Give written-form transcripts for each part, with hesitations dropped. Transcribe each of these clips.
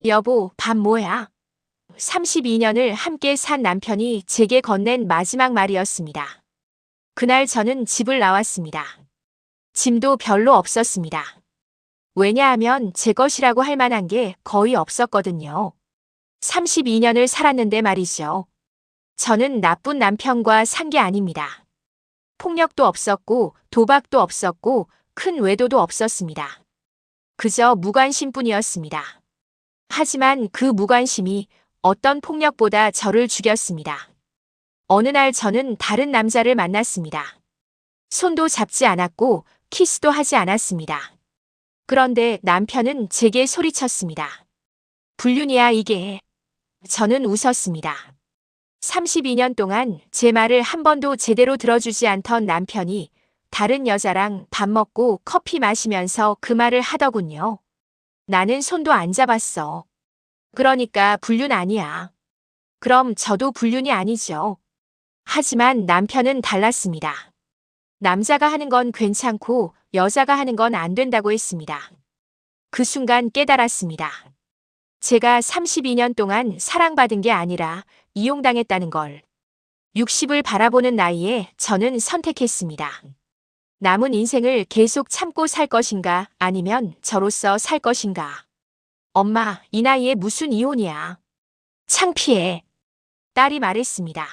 여보, 밥 뭐야? 32년을 함께 산 남편이 제게 건넨 마지막 말이었습니다. 그날 저는 집을 나왔습니다. 짐도 별로 없었습니다. 왜냐하면 제 것이라고 할 만한 게 거의 없었거든요. 32년을 살았는데 말이죠. 저는 나쁜 남편과 산 게 아닙니다. 폭력도 없었고 도박도 없었고 큰 외도도 없었습니다. 그저 무관심뿐이었습니다. 하지만 그 무관심이 어떤 폭력보다 저를 죽였습니다. 어느 날 저는 다른 남자를 만났습니다. 손도 잡지 않았고 키스도 하지 않았습니다. 그런데 남편은 제게 소리쳤습니다. 불륜이야 이게. 저는 웃었습니다. 32년 동안 제 말을 한 번도 제대로 들어주지 않던 남편이 다른 여자랑 밥 먹고 커피 마시면서 그 말을 하더군요. 나는 손도 안 잡았어. 그러니까 불륜 아니야. 그럼 저도 불륜이 아니죠. 하지만 남편은 달랐습니다. 남자가 하는 건 괜찮고 여자가 하는 건 안 된다고 했습니다. 그 순간 깨달았습니다. 제가 32년 동안 사랑받은 게 아니라 이용당했다는 걸. 60을 바라보는 나이에 저는 선택했습니다. 남은 인생을 계속 참고 살 것인가 아니면 저로서 살 것인가. 엄마, 이 나이에 무슨 이혼이야. 창피해. 딸이 말했습니다.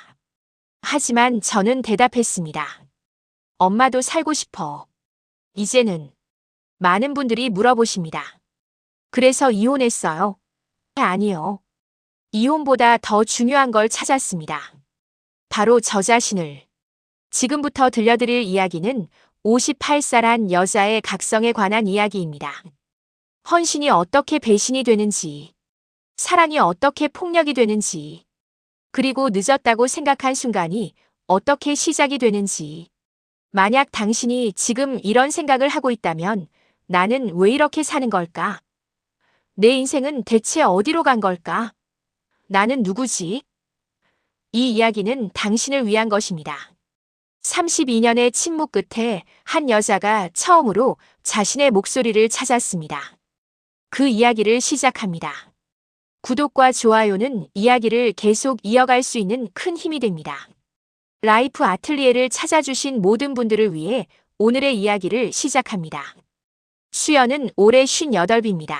하지만 저는 대답했습니다. 엄마도 살고 싶어. 이제는 많은 분들이 물어보십니다. 그래서 이혼했어요? 아니요. 이혼보다 더 중요한 걸 찾았습니다. 바로 저 자신을. 지금부터 들려드릴 이야기는 58살한 여자의 각성에 관한 이야기입니다. 헌신이 어떻게 배신이 되는지, 사랑이 어떻게 폭력이 되는지, 그리고 늦었다고 생각한 순간이 어떻게 시작이 되는지. 만약 당신이 지금 이런 생각을 하고 있다면 나는 왜 이렇게 사는 걸까? 내 인생은 대체 어디로 간 걸까? 나는 누구지? 이 이야기는 당신을 위한 것입니다. 32년의 침묵 끝에 한 여자가 처음으로 자신의 목소리를 찾았습니다. 그 이야기를 시작합니다. 구독과 좋아요는 이야기를 계속 이어갈 수 있는 큰 힘이 됩니다. 라이프 아틀리에를 찾아주신 모든 분들을 위해 오늘의 이야기를 시작합니다. 수연은 올해 58입니다.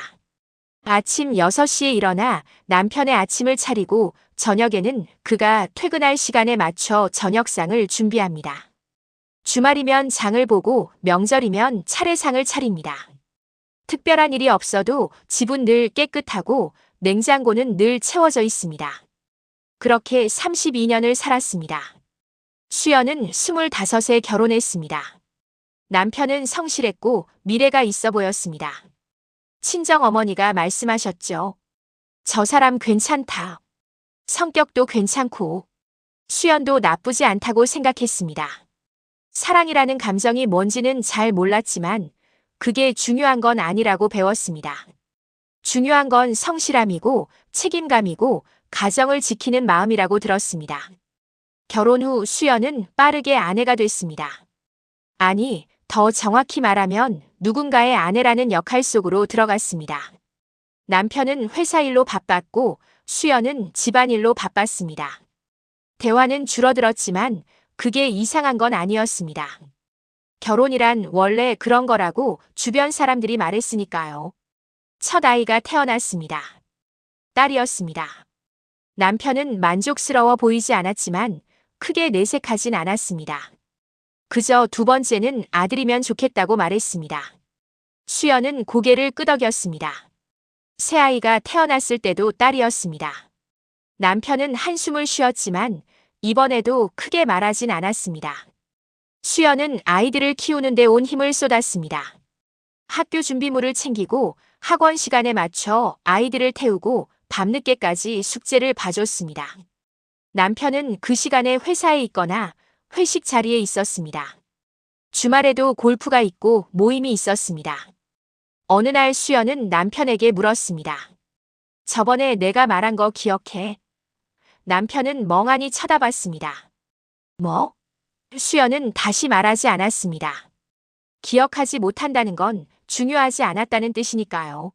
아침 6시에 일어나 남편의 아침을 차리고 저녁에는 그가 퇴근할 시간에 맞춰 저녁상을 준비합니다. 주말이면 장을 보고 명절이면 차례상을 차립니다. 특별한 일이 없어도 집은 늘 깨끗하고 냉장고는 늘 채워져 있습니다. 그렇게 32년을 살았습니다. 수연은 25에 결혼했습니다. 남편은 성실했고 미래가 있어 보였습니다. 친정어머니가 말씀하셨죠. 저 사람 괜찮다. 성격도 괜찮고 수연도 나쁘지 않다고 생각했습니다. 사랑이라는 감정이 뭔지는 잘 몰랐지만 그게 중요한 건 아니라고 배웠습니다. 중요한 건 성실함이고 책임감이고 가정을 지키는 마음이라고 들었습니다. 결혼 후 수연은 빠르게 아내가 됐습니다. 아니, 더 정확히 말하면 누군가의 아내라는 역할 속으로 들어갔습니다. 남편은 회사 일로 바빴고 수연은 집안일로 바빴습니다. 대화는 줄어들었지만 그게 이상한 건 아니었습니다. 결혼이란 원래 그런 거라고 주변 사람들이 말했으니까요. 첫 아이가 태어났습니다. 딸이었습니다. 남편은 만족스러워 보이지 않았지만 크게 내색하진 않았습니다. 그저 두 번째는 아들이면 좋겠다고 말했습니다. 수연은 고개를 끄덕였습니다. 새아이가 태어났을 때도 딸이었습니다. 남편은 한숨을 쉬었지만 이번에도 크게 말하진 않았습니다. 수연은 아이들을 키우는 데 온 힘을 쏟았습니다. 학교 준비물을 챙기고 학원 시간에 맞춰 아이들을 태우고 밤늦게까지 숙제를 봐줬습니다. 남편은 그 시간에 회사에 있거나 회식 자리에 있었습니다. 주말에도 골프가 있고 모임이 있었습니다. 어느 날 수연은 남편에게 물었습니다. 저번에 내가 말한 거 기억해? 남편은 멍하니 쳐다봤습니다. 뭐? 수연은 다시 말하지 않았습니다. 기억하지 못한다는 건 중요하지 않았다는 뜻이니까요.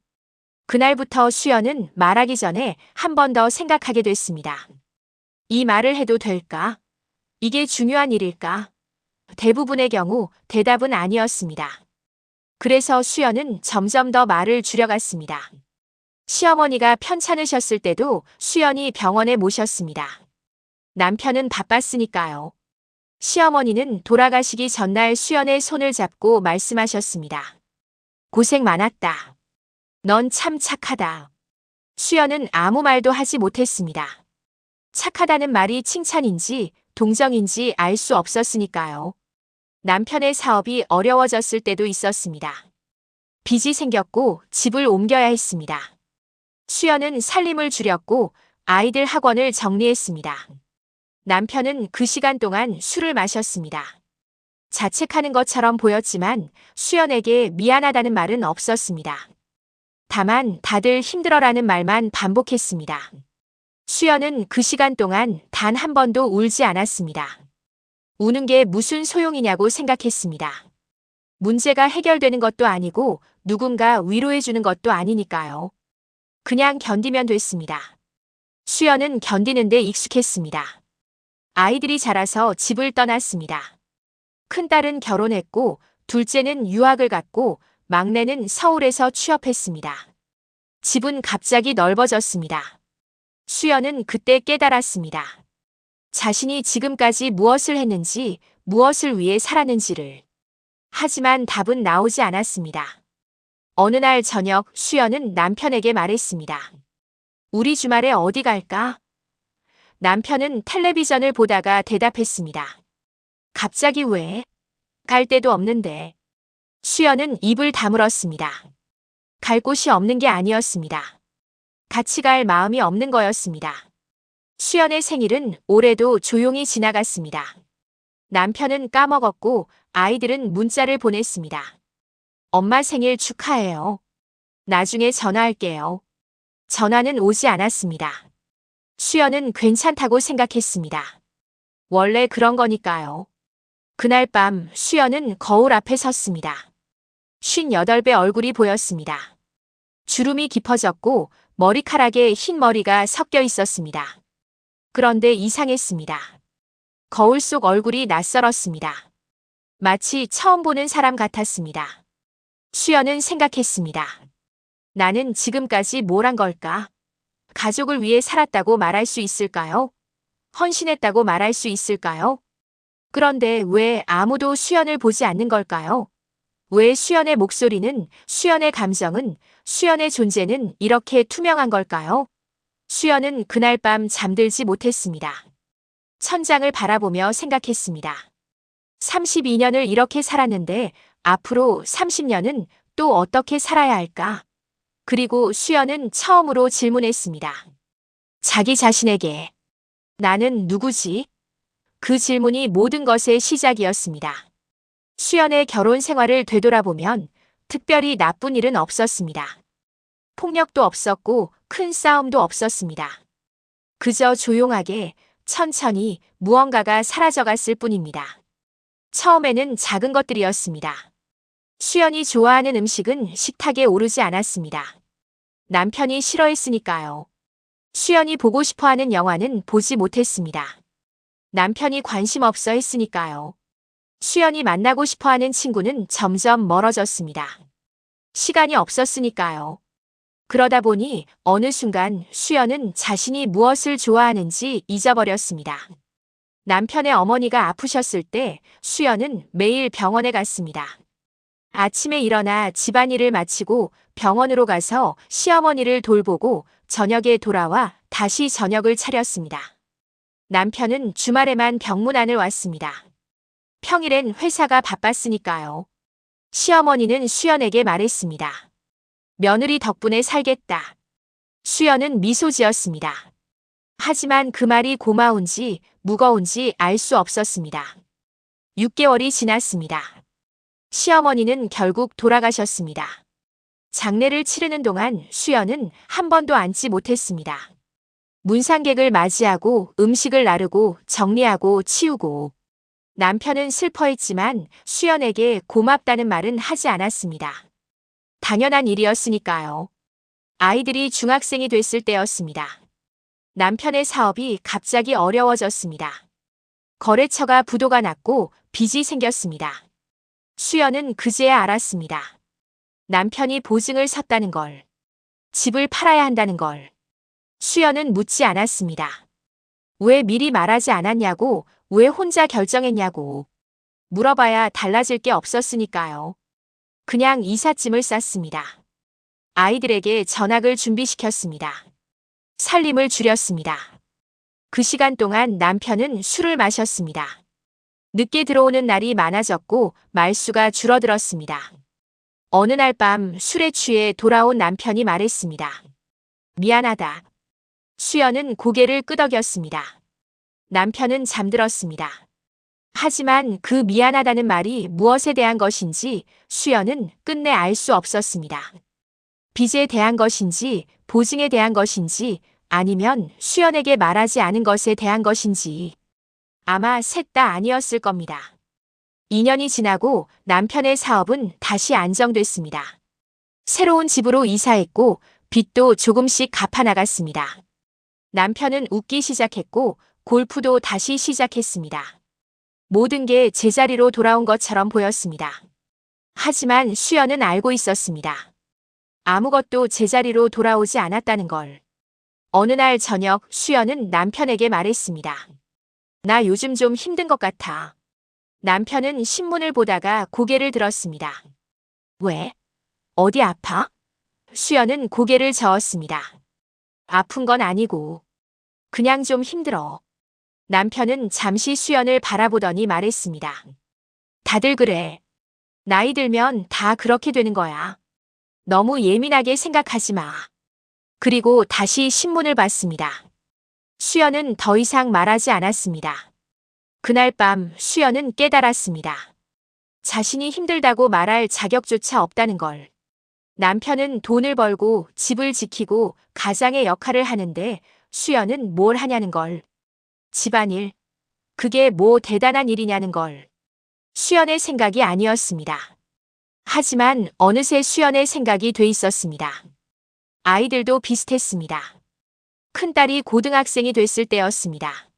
그날부터 수연은 말하기 전에 한 번 더 생각하게 됐습니다. 이 말을 해도 될까? 이게 중요한 일일까? 대부분의 경우 대답은 아니었습니다. 그래서 수연은 점점 더 말을 줄여갔습니다. 시어머니가 편찮으셨을 때도 수연이 병원에 모셨습니다. 남편은 바빴으니까요. 시어머니는 돌아가시기 전날 수연의 손을 잡고 말씀하셨습니다. 고생 많았다. 넌 참 착하다. 수연은 아무 말도 하지 못했습니다. 착하다는 말이 칭찬인지 동정인지 알 수 없었으니까요. 남편의 사업이 어려워졌을 때도 있었습니다. 빚이 생겼고 집을 옮겨야 했습니다. 수연은 살림을 줄였고 아이들 학원을 정리했습니다. 남편은 그 시간 동안 술을 마셨습니다. 자책하는 것처럼 보였지만 수연에게 미안하다는 말은 없었습니다. 다만 다들 힘들어라는 말만 반복했습니다. 수연은 그 시간 동안 단 한 번도 울지 않았습니다. 우는 게 무슨 소용이냐고 생각했습니다. 문제가 해결되는 것도 아니고 누군가 위로해주는 것도 아니니까요. 그냥 견디면 됐습니다. 수연은 견디는 데 익숙했습니다. 아이들이 자라서 집을 떠났습니다. 큰딸은 결혼했고 둘째는 유학을 갔고 막내는 서울에서 취업했습니다. 집은 갑자기 넓어졌습니다. 수연은 그때 깨달았습니다. 자신이 지금까지 무엇을 했는지, 무엇을 위해 살았는지를. 하지만 답은 나오지 않았습니다. 어느 날 저녁 수연은 남편에게 말했습니다. 우리 주말에 어디 갈까? 남편은 텔레비전을 보다가 대답했습니다. 갑자기 왜? 갈 데도 없는데. 수연은 입을 다물었습니다. 갈 곳이 없는 게 아니었습니다. 같이 갈 마음이 없는 거였습니다. 수연의 생일은 올해도 조용히 지나갔습니다. 남편은 까먹었고 아이들은 문자를 보냈습니다. 엄마 생일 축하해요. 나중에 전화할게요. 전화는 오지 않았습니다. 수연은 괜찮다고 생각했습니다. 원래 그런 거니까요. 그날 밤 수연은 거울 앞에 섰습니다. 58배 얼굴이 보였습니다. 주름이 깊어졌고 머리카락에 흰 머리가 섞여 있었습니다. 그런데 이상했습니다. 거울 속 얼굴이 낯설었습니다. 마치 처음 보는 사람 같았습니다. 수연은 생각했습니다. 나는 지금까지 뭘 한 걸까? 가족을 위해 살았다고 말할 수 있을까요? 헌신했다고 말할 수 있을까요? 그런데 왜 아무도 수연을 보지 않는 걸까요? 왜 수연의 목소리는, 수연의 감정은, 수연의 존재는 이렇게 투명한 걸까요? 수연은 그날 밤 잠들지 못했습니다. 천장을 바라보며 생각했습니다. 32년을 이렇게 살았는데 앞으로 30년은 또 어떻게 살아야 할까? 그리고 수연은 처음으로 질문했습니다. 자기 자신에게. 나는 누구지? 그 질문이 모든 것의 시작이었습니다. 수연의 결혼 생활을 되돌아보면 특별히 나쁜 일은 없었습니다. 폭력도 없었고 큰 싸움도 없었습니다. 그저 조용하게 천천히 무언가가 사라져갔을 뿐입니다. 처음에는 작은 것들이었습니다. 수연이 좋아하는 음식은 식탁에 오르지 않았습니다. 남편이 싫어했으니까요. 수연이 보고 싶어하는 영화는 보지 못했습니다. 남편이 관심 없어 했으니까요. 수연이 만나고 싶어하는 친구는 점점 멀어졌습니다. 시간이 없었으니까요. 그러다 보니 어느 순간 수연은 자신이 무엇을 좋아하는지 잊어버렸습니다. 남편의 어머니가 아프셨을 때 수연은 매일 병원에 갔습니다. 아침에 일어나 집안일을 마치고 병원으로 가서 시어머니를 돌보고 저녁에 돌아와 다시 저녁을 차렸습니다. 남편은 주말에만 병문안을 왔습니다. 평일엔 회사가 바빴으니까요. 시어머니는 수연에게 말했습니다. 며느리 덕분에 살겠다. 수연은 미소 지었습니다. 하지만 그 말이 고마운지 무거운지 알 수 없었습니다. 6개월이 지났습니다. 시어머니는 결국 돌아가셨습니다. 장례를 치르는 동안 수연은 한 번도 앉지 못했습니다. 문상객을 맞이하고 음식을 나르고 정리하고 치우고. 남편은 슬퍼했지만 수연에게 고맙다는 말은 하지 않았습니다. 당연한 일이었으니까요. 아이들이 중학생이 됐을 때였습니다. 남편의 사업이 갑자기 어려워졌습니다. 거래처가 부도가 났고 빚이 생겼습니다. 수연은 그제야 알았습니다. 남편이 보증을 섰다는 걸, 집을 팔아야 한다는 걸. 수연은 묻지 않았습니다. 왜 미리 말하지 않았냐고, 왜 혼자 결정했냐고. 물어봐야 달라질 게 없었으니까요. 그냥 이삿짐을 쌌습니다. 아이들에게 전학을 준비시켰습니다. 살림을 줄였습니다. 그 시간 동안 남편은 술을 마셨습니다. 늦게 들어오는 날이 많아졌고 말수가 줄어들었습니다. 어느 날 밤 술에 취해 돌아온 남편이 말했습니다. 미안하다. 수연은 고개를 끄덕였습니다. 남편은 잠들었습니다. 하지만 그 미안하다는 말이 무엇에 대한 것인지 수연은 끝내 알 수 없었습니다. 빚에 대한 것인지, 보증에 대한 것인지, 아니면 수연에게 말하지 않은 것에 대한 것인지. 아마 셋 다 아니었을 겁니다. 2년이 지나고 남편의 사업은 다시 안정됐습니다. 새로운 집으로 이사했고 빚도 조금씩 갚아나갔습니다. 남편은 웃기 시작했고 골프도 다시 시작했습니다. 모든 게 제자리로 돌아온 것처럼 보였습니다. 하지만 수연은 알고 있었습니다. 아무것도 제자리로 돌아오지 않았다는 걸. 어느 날 저녁 수연은 남편에게 말했습니다. 나 요즘 좀 힘든 것 같아. 남편은 신문을 보다가 고개를 들었습니다. 왜? 어디 아파? 수연은 고개를 저었습니다. 아픈 건 아니고 그냥 좀 힘들어. 남편은 잠시 수연을 바라보더니 말했습니다. 다들 그래. 나이 들면 다 그렇게 되는 거야. 너무 예민하게 생각하지 마. 그리고 다시 신문을 봤습니다. 수연은 더 이상 말하지 않았습니다. 그날 밤 수연은 깨달았습니다. 자신이 힘들다고 말할 자격조차 없다는 걸. 남편은 돈을 벌고 집을 지키고 가장의 역할을 하는데 수연은 뭘 하냐는 걸. 집안일. 그게 뭐 대단한 일이냐는 걸. 수연의 생각이 아니었습니다. 하지만 어느새 수연의 생각이 돼 있었습니다. 아이들도 비슷했습니다. 큰딸이 고등학생이 됐을 때였습니다.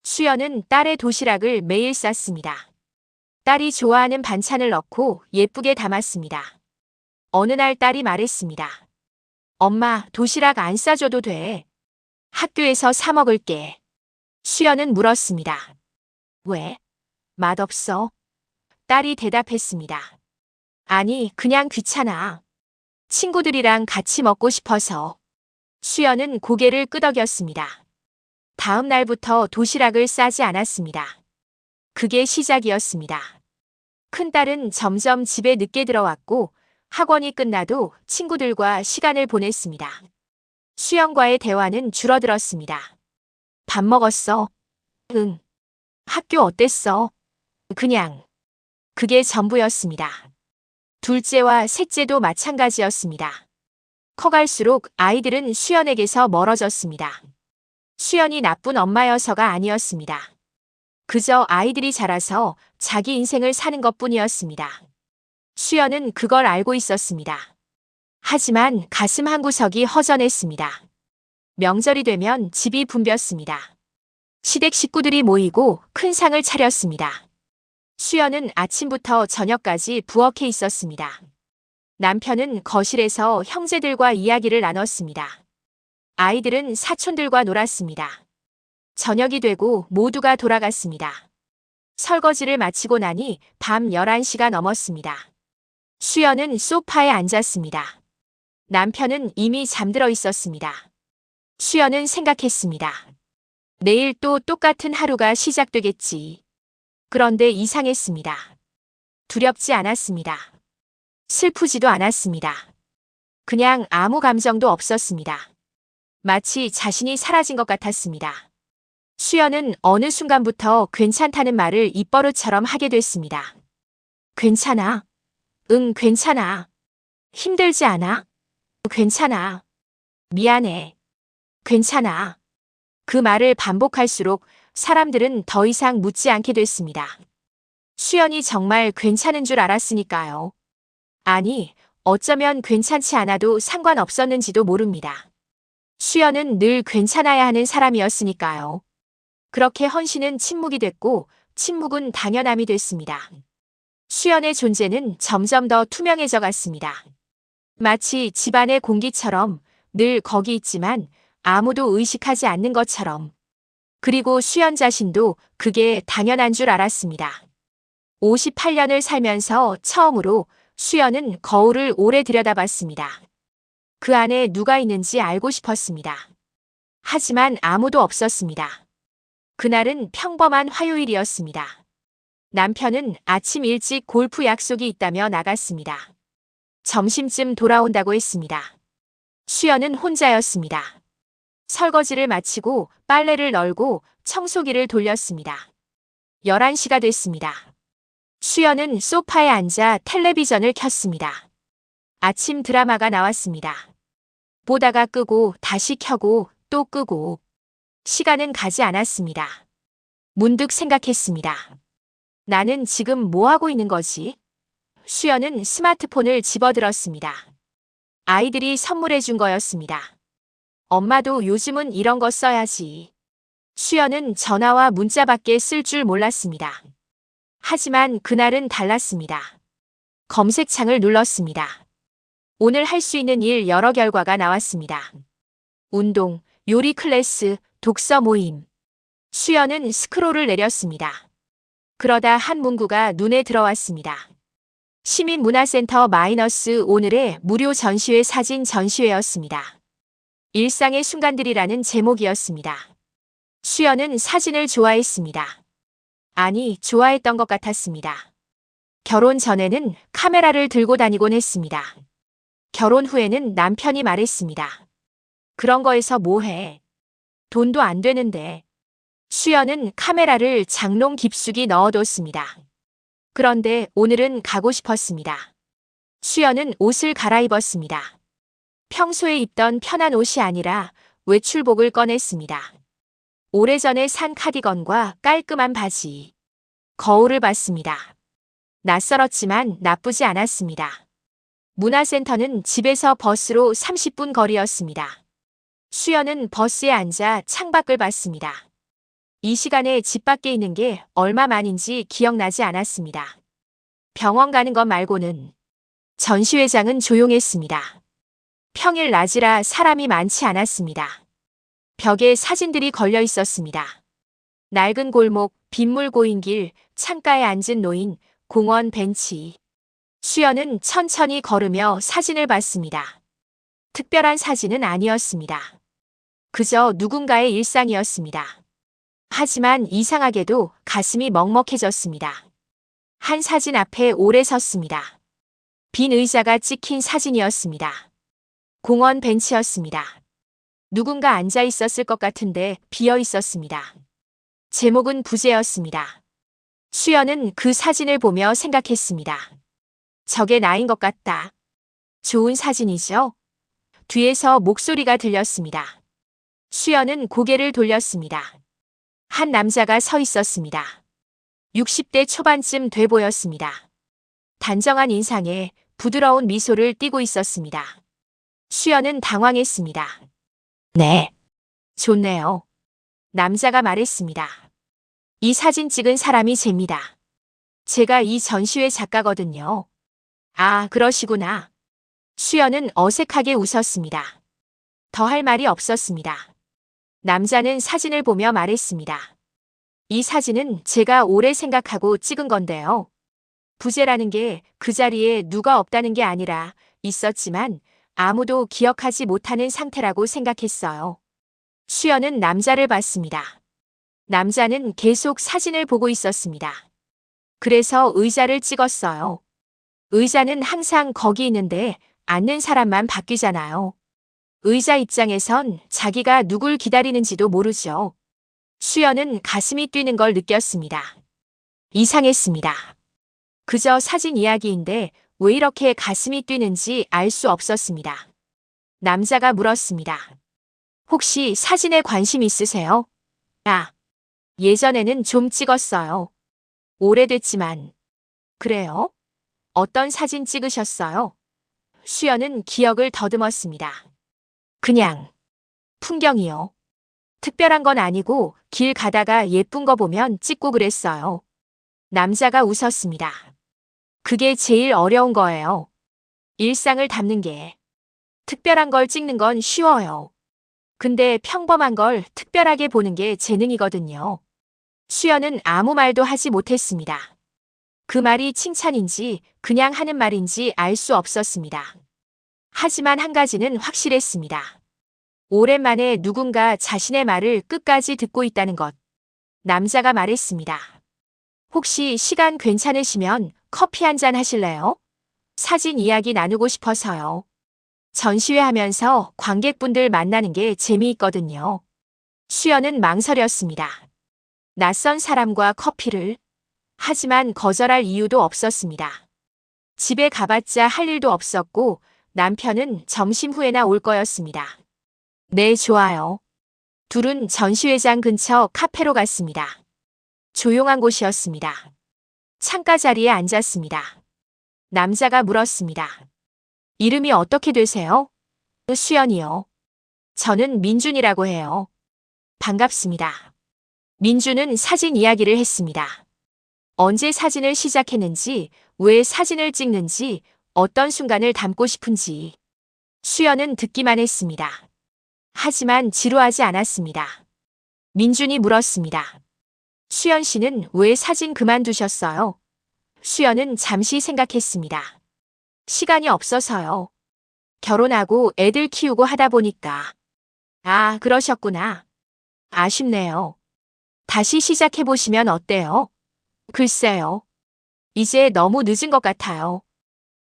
수연은 딸의 도시락을 매일 쌌습니다. 딸이 좋아하는 반찬을 넣고 예쁘게 담았습니다. 어느 날 딸이 말했습니다. 엄마, 도시락 안 싸줘도 돼. 학교에서 사 먹을게. 수연은 물었습니다. 왜? 맛없어? 딸이 대답했습니다. 아니, 그냥 귀찮아. 친구들이랑 같이 먹고 싶어서. 수연은 고개를 끄덕였습니다. 다음 날부터 도시락을 싸지 않았습니다. 그게 시작이었습니다. 큰딸은 점점 집에 늦게 들어왔고 학원이 끝나도 친구들과 시간을 보냈습니다. 수연과의 대화는 줄어들었습니다. 밥 먹었어? 응. 학교 어땠어? 그냥. 그게 전부였습니다. 둘째와 셋째도 마찬가지였습니다. 커갈수록 아이들은 수연에게서 멀어졌습니다. 수연이 나쁜 엄마여서가 아니었습니다. 그저 아이들이 자라서 자기 인생을 사는 것뿐이었습니다. 수연은 그걸 알고 있었습니다. 하지만 가슴 한구석이 허전했습니다. 명절이 되면 집이 붐볐습니다. 시댁 식구들이 모이고 큰 상을 차렸습니다. 수연은 아침부터 저녁까지 부엌에 있었습니다. 남편은 거실에서 형제들과 이야기를 나눴습니다. 아이들은 사촌들과 놀았습니다. 저녁이 되고 모두가 돌아갔습니다. 설거지를 마치고 나니 밤 11시가 넘었습니다. 수연은 소파에 앉았습니다. 남편은 이미 잠들어 있었습니다. 수연은 생각했습니다. 내일 또 똑같은 하루가 시작되겠지. 그런데 이상했습니다. 두렵지 않았습니다. 슬프지도 않았습니다. 그냥 아무 감정도 없었습니다. 마치 자신이 사라진 것 같았습니다. 수연은 어느 순간부터 괜찮다는 말을 입버릇처럼 하게 됐습니다. 괜찮아. 응, 괜찮아. 힘들지 않아? 괜찮아. 미안해. 괜찮아. 그 말을 반복할수록 사람들은 더 이상 묻지 않게 됐습니다. 수연이 정말 괜찮은 줄 알았으니까요. 아니, 어쩌면 괜찮지 않아도 상관없었는지도 모릅니다. 수연은 늘 괜찮아야 하는 사람이었으니까요. 그렇게 헌신은 침묵이 됐고 침묵은 당연함이 됐습니다. 수연의 존재는 점점 더 투명해져 갔습니다. 마치 집안의 공기처럼 늘 거기 있지만 아무도 의식하지 않는 것처럼. 그리고 수연 자신도 그게 당연한 줄 알았습니다. 58년을 살면서 처음으로 수연은 거울을 오래 들여다봤습니다. 그 안에 누가 있는지 알고 싶었습니다. 하지만 아무도 없었습니다. 그날은 평범한 화요일이었습니다. 남편은 아침 일찍 골프 약속이 있다며 나갔습니다. 점심쯤 돌아온다고 했습니다. 수연은 혼자였습니다. 설거지를 마치고 빨래를 널고 청소기를 돌렸습니다. 11시가 됐습니다. 수연은 소파에 앉아 텔레비전을 켰습니다. 아침 드라마가 나왔습니다. 보다가 끄고 다시 켜고 또 끄고 시간은 가지 않았습니다. 문득 생각했습니다. 나는 지금 뭐 하고 있는 거지? 수연은 스마트폰을 집어들었습니다. 아이들이 선물해 준 거였습니다. 엄마도 요즘은 이런 거 써야지. 수연은 전화와 문자밖에 쓸 줄 몰랐습니다. 하지만 그날은 달랐습니다. 검색창을 눌렀습니다. 오늘 할 수 있는 일 여러 결과가 나왔습니다. 운동, 요리 클래스, 독서 모임. 수연은 스크롤을 내렸습니다. 그러다 한 문구가 눈에 들어왔습니다. 시민문화센터 마이너스 오늘의 무료 전시회 사진 전시회였습니다. 일상의 순간들이라는 제목이었습니다. 수연은 사진을 좋아했습니다. 아니, 좋아했던 것 같았습니다. 결혼 전에는 카메라를 들고 다니곤 했습니다. 결혼 후에는 남편이 말했습니다. 그런 거에서 뭐 해? 돈도 안 되는데. 수연은 카메라를 장롱 깊숙이 넣어뒀습니다. 그런데 오늘은 가고 싶었습니다. 수연은 옷을 갈아입었습니다. 평소에 입던 편한 옷이 아니라 외출복을 꺼냈습니다. 오래전에 산 카디건과 깔끔한 바지. 거울을 봤습니다. 낯설었지만 나쁘지 않았습니다. 문화센터는 집에서 버스로 30분 거리였습니다. 수연은 버스에 앉아 창밖을 봤습니다. 이 시간에 집 밖에 있는 게 얼마 만인지 기억나지 않았습니다. 병원 가는 것 말고는. 전시회장은 조용했습니다. 평일 낮이라 사람이 많지 않았습니다. 벽에 사진들이 걸려 있었습니다. 낡은 골목, 빗물 고인 길, 창가에 앉은 노인, 공원 벤치. 수연은 천천히 걸으며 사진을 봤습니다. 특별한 사진은 아니었습니다. 그저 누군가의 일상이었습니다. 하지만 이상하게도 가슴이 먹먹해졌습니다. 한 사진 앞에 오래 섰습니다. 빈 의자가 찍힌 사진이었습니다. 공원 벤치였습니다. 누군가 앉아 있었을 것 같은데 비어 있었습니다. 제목은 부재였습니다. 수연은 그 사진을 보며 생각했습니다. 저게 나인 것 같다. 좋은 사진이죠? 뒤에서 목소리가 들렸습니다. 수연은 고개를 돌렸습니다. 한 남자가 서 있었습니다. 60대 초반쯤 돼 보였습니다. 단정한 인상에 부드러운 미소를 띠고 있었습니다. 수연은 당황했습니다. 네. 좋네요. 남자가 말했습니다. 이 사진 찍은 사람이 쟨니다. 제가 이 전시회 작가거든요. 아, 그러시구나. 수연은 어색하게 웃었습니다. 더 할 말이 없었습니다. 남자는 사진을 보며 말했습니다. 이 사진은 제가 오래 생각하고 찍은 건데요. 부재라는 게 그 자리에 누가 없다는 게 아니라 있었지만 아무도 기억하지 못하는 상태라고 생각했어요. 수연은 남자를 봤습니다. 남자는 계속 사진을 보고 있었습니다. 그래서 의자를 찍었어요. 의자는 항상 거기 있는데 앉는 사람만 바뀌잖아요. 의자 입장에선 자기가 누굴 기다리는지도 모르죠. 수연은 가슴이 뛰는 걸 느꼈습니다. 이상했습니다. 그저 사진 이야기인데 왜 이렇게 가슴이 뛰는지 알 수 없었습니다. 남자가 물었습니다. 혹시 사진에 관심 있으세요? 아, 예전에는 좀 찍었어요. 오래됐지만. 그래요? 어떤 사진 찍으셨어요? 수연은 기억을 더듬었습니다. 그냥 풍경이요. 특별한 건 아니고 길 가다가 예쁜 거 보면 찍고 그랬어요. 남자가 웃었습니다. 그게 제일 어려운 거예요. 일상을 담는 게. 특별한 걸 찍는 건 쉬워요. 근데 평범한 걸 특별하게 보는 게 재능이거든요. 수연은 아무 말도 하지 못했습니다. 그 말이 칭찬인지 그냥 하는 말인지 알 수 없었습니다. 하지만 한 가지는 확실했습니다. 오랜만에 누군가 자신의 말을 끝까지 듣고 있다는 것. 남자가 말했습니다. 혹시 시간 괜찮으시면 커피 한 잔 하실래요? 사진 이야기 나누고 싶어서요. 전시회 하면서 관객분들 만나는 게 재미있거든요. 수연은 망설였습니다. 낯선 사람과 커피를. 하지만 거절할 이유도 없었습니다. 집에 가봤자 할 일도 없었고 남편은 점심 후에나 올 거였습니다. 네, 좋아요. 둘은 전시회장 근처 카페로 갔습니다. 조용한 곳이었습니다. 창가 자리에 앉았습니다. 남자가 물었습니다. 이름이 어떻게 되세요? 수연이요. 저는 민준이라고 해요. 반갑습니다. 민준은 사진 이야기를 했습니다. 언제 사진을 시작했는지, 왜 사진을 찍는지, 어떤 순간을 담고 싶은지. 수연은 듣기만 했습니다. 하지만 지루하지 않았습니다. 민준이 물었습니다. 수연 씨는 왜 사진 그만두셨어요? 수연은 잠시 생각했습니다. 시간이 없어서요. 결혼하고 애들 키우고 하다 보니까. 아, 그러셨구나. 아쉽네요. 다시 시작해보시면 어때요? 글쎄요. 이제 너무 늦은 것 같아요.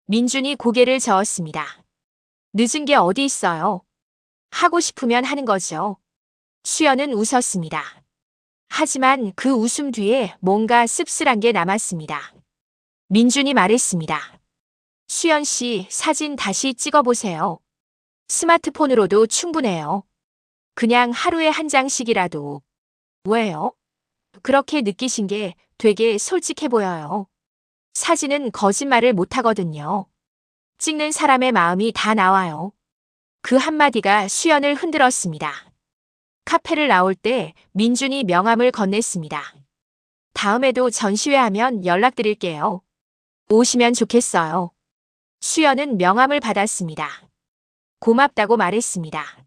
민준이 고개를 저었습니다. 늦은 게 어디 있어요? 하고 싶으면 하는 거죠. 수연은 웃었습니다. 하지만 그 웃음 뒤에 뭔가 씁쓸한 게 남았습니다. 민준이 말했습니다. 수연 씨, 사진 다시 찍어보세요. 스마트폰으로도 충분해요. 그냥 하루에 한 장씩이라도. 왜요? 그렇게 느끼신 게 되게 솔직해 보여요. 사진은 거짓말을 못하거든요. 찍는 사람의 마음이 다 나와요. 그 한마디가 수연을 흔들었습니다. 카페를 나올 때 민준이 명함을 건넸습니다. 다음에도 전시회 하면 연락드릴게요. 오시면 좋겠어요. 수연은 명함을 받았습니다. 고맙다고 말했습니다.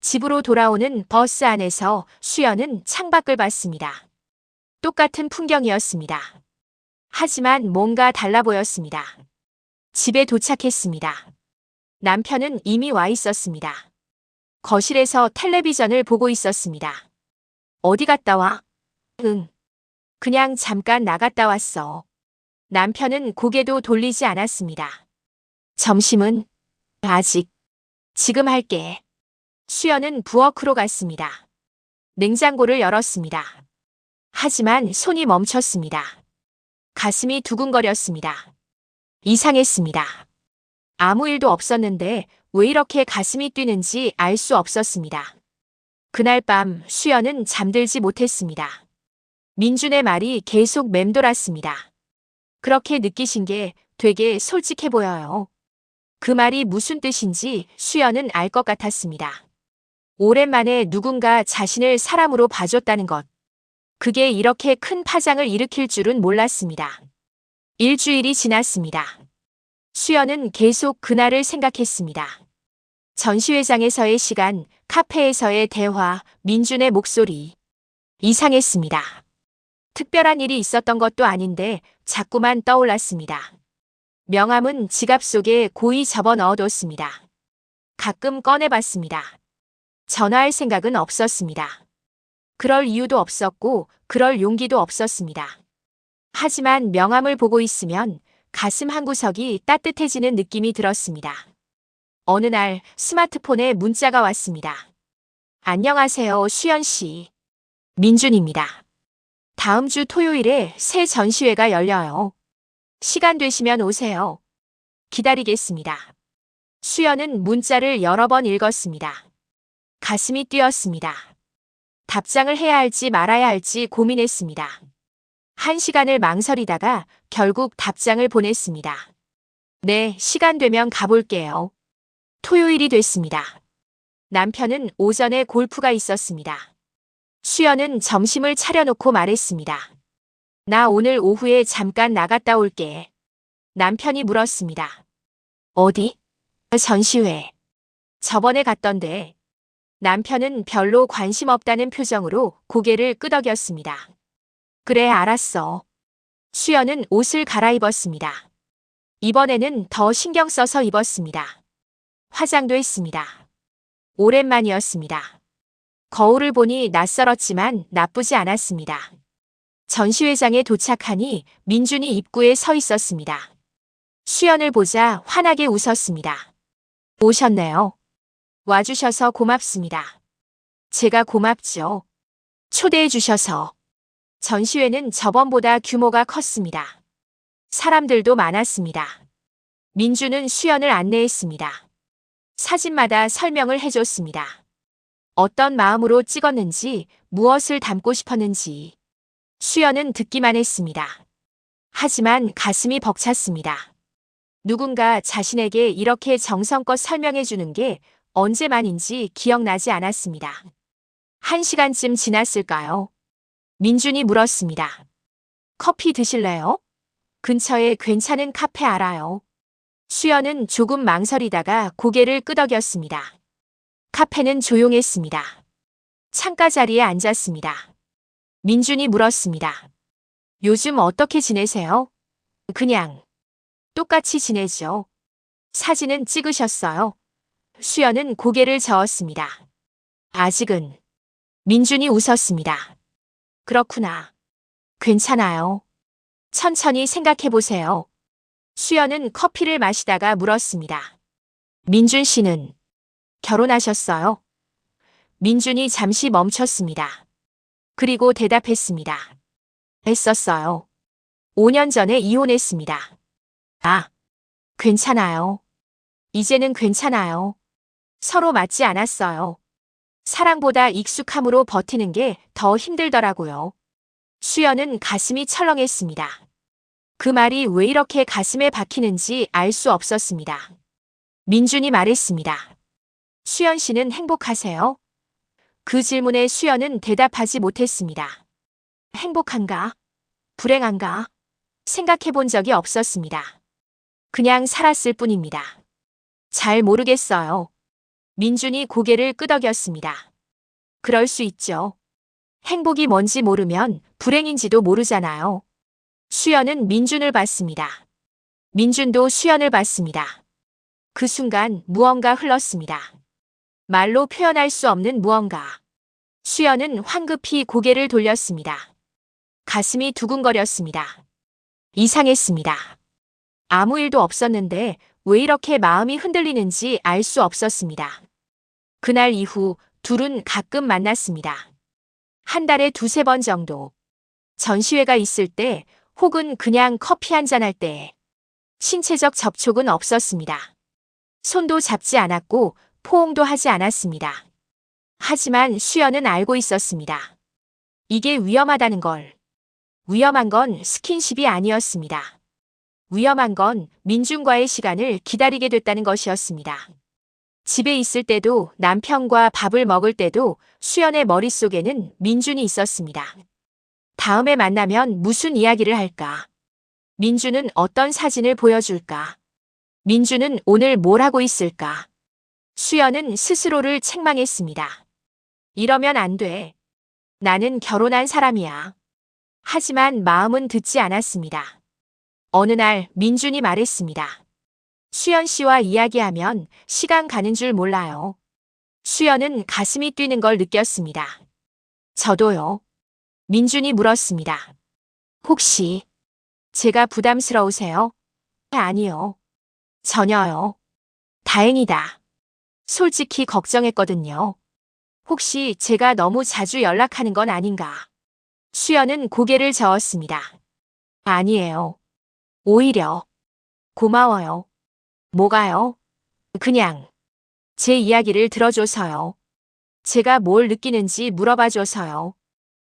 집으로 돌아오는 버스 안에서 수연은 창밖을 봤습니다. 똑같은 풍경이었습니다. 하지만 뭔가 달라 보였습니다. 집에 도착했습니다. 남편은 이미 와 있었습니다. 거실에서 텔레비전을 보고 있었습니다. 어디 갔다 와? 응. 그냥 잠깐 나갔다 왔어. 남편은 고개도 돌리지 않았습니다. 점심은? 아직. 지금 할게. 수연은 부엌으로 갔습니다. 냉장고를 열었습니다. 하지만 손이 멈췄습니다. 가슴이 두근거렸습니다. 이상했습니다. 아무 일도 없었는데 왜 이렇게 가슴이 뛰는지 알 수 없었습니다. 그날 밤 수연은 잠들지 못했습니다. 민준의 말이 계속 맴돌았습니다. 그렇게 느끼신 게 되게 솔직해 보여요. 그 말이 무슨 뜻인지 수연은 알 것 같았습니다. 오랜만에 누군가 자신을 사람으로 봐줬다는 것. 그게 이렇게 큰 파장을 일으킬 줄은 몰랐습니다. 일주일이 지났습니다. 수연은 계속 그날을 생각했습니다. 전시회장에서의 시간, 카페에서의 대화, 민준의 목소리. 이상했습니다. 특별한 일이 있었던 것도 아닌데 자꾸만 떠올랐습니다. 명함은 지갑 속에 고이 접어 넣어뒀습니다. 가끔 꺼내봤습니다. 전화할 생각은 없었습니다. 그럴 이유도 없었고 그럴 용기도 없었습니다. 하지만 명함을 보고 있으면 가슴 한구석이 따뜻해지는 느낌이 들었습니다. 어느 날 스마트폰에 문자가 왔습니다. 안녕하세요, 수연 씨. 민준입니다. 다음 주 토요일에 새 전시회가 열려요. 시간 되시면 오세요. 기다리겠습니다. 수연은 문자를 여러 번 읽었습니다. 가슴이 뛰었습니다. 답장을 해야 할지 말아야 할지 고민했습니다. 1시간을 망설이다가 결국 답장을 보냈습니다. 네, 시간 되면 가볼게요. 토요일이 됐습니다. 남편은 오전에 골프가 있었습니다. 수연은 점심을 차려놓고 말했습니다. 나 오늘 오후에 잠깐 나갔다 올게. 남편이 물었습니다. 어디? 전시회. 저번에 갔던데. 남편은 별로 관심 없다는 표정으로 고개를 끄덕였습니다. 그래, 알았어. 수연은 옷을 갈아입었습니다. 이번에는 더 신경 써서 입었습니다. 화장도 했습니다. 오랜만이었습니다. 거울을 보니 낯설었지만 나쁘지 않았습니다. 전시회장에 도착하니 민준이 입구에 서 있었습니다. 수연을 보자 환하게 웃었습니다. 오셨네요. 와주셔서 고맙습니다. 제가 고맙죠. 초대해 주셔서. 전시회는 저번보다 규모가 컸습니다. 사람들도 많았습니다. 민주는 수연을 안내했습니다. 사진마다 설명을 해줬습니다. 어떤 마음으로 찍었는지, 무엇을 담고 싶었는지. 수연은 듣기만 했습니다. 하지만 가슴이 벅찼습니다. 누군가 자신에게 이렇게 정성껏 설명해 주는 게 언제만인지 기억나지 않았습니다. 1시간쯤 지났을까요? 민준이 물었습니다. 커피 드실래요? 근처에 괜찮은 카페 알아요. 수연은 조금 망설이다가 고개를 끄덕였습니다. 카페는 조용했습니다. 창가 자리에 앉았습니다. 민준이 물었습니다. 요즘 어떻게 지내세요? 그냥. 똑같이 지내죠. 사진은 찍으셨어요? 수연은 고개를 저었습니다. 아직은. 민준이 웃었습니다. 그렇구나. 괜찮아요. 천천히 생각해 보세요. 수연은 커피를 마시다가 물었습니다. 민준 씨는 결혼하셨어요? 민준이 잠시 멈췄습니다. 그리고 대답했습니다. 했었어요. 5년 전에 이혼했습니다. 아, 괜찮아요. 이제는 괜찮아요. 서로 맞지 않았어요. 사랑보다 익숙함으로 버티는 게 더 힘들더라고요. 수연은 가슴이 철렁했습니다. 그 말이 왜 이렇게 가슴에 박히는지 알 수 없었습니다. 민준이 말했습니다. 수연 씨는 행복하세요? 그 질문에 수연은 대답하지 못했습니다. 행복한가? 불행한가? 생각해 본 적이 없었습니다. 그냥 살았을 뿐입니다. 잘 모르겠어요. 민준이 고개를 끄덕였습니다. 그럴 수 있죠. 행복이 뭔지 모르면 불행인지도 모르잖아요. 수연은 민준을 봤습니다. 민준도 수연을 봤습니다. 그 순간 무언가 흘렀습니다. 말로 표현할 수 없는 무언가. 수연은 황급히 고개를 돌렸습니다. 가슴이 두근거렸습니다. 이상했습니다. 아무 일도 없었는데 왜 이렇게 마음이 흔들리는지 알 수 없었습니다. 그날 이후 둘은 가끔 만났습니다. 한 달에 2~3번 정도. 전시회가 있을 때 혹은 그냥 커피 한잔 할 때. 신체적 접촉은 없었습니다. 손도 잡지 않았고 포옹도 하지 않았습니다. 하지만 수연은 알고 있었습니다. 이게 위험하다는 걸. 위험한 건 스킨십이 아니었습니다. 위험한 건 민준과의 시간을 기다리게 됐다는 것이었습니다. 집에 있을 때도 남편과 밥을 먹을 때도 수연의 머릿속에는 민준이 있었습니다. 다음에 만나면 무슨 이야기를 할까? 민준은 어떤 사진을 보여줄까? 민준은 오늘 뭘 하고 있을까? 수연은 스스로를 책망했습니다. 이러면 안 돼. 나는 결혼한 사람이야. 하지만 마음은 듣지 않았습니다. 어느 날 민준이 말했습니다. 수연 씨와 이야기하면 시간 가는 줄 몰라요. 수연은 가슴이 뛰는 걸 느꼈습니다. 저도요. 민준이 물었습니다. 혹시 제가 부담스러우세요? 아니요. 전혀요. 다행이다. 솔직히 걱정했거든요. 혹시 제가 너무 자주 연락하는 건 아닌가? 수연은 고개를 저었습니다. 아니에요. 오히려. 고마워요. 뭐가요? 그냥 제 이야기를 들어줘서요. 제가 뭘 느끼는지 물어봐줘서요.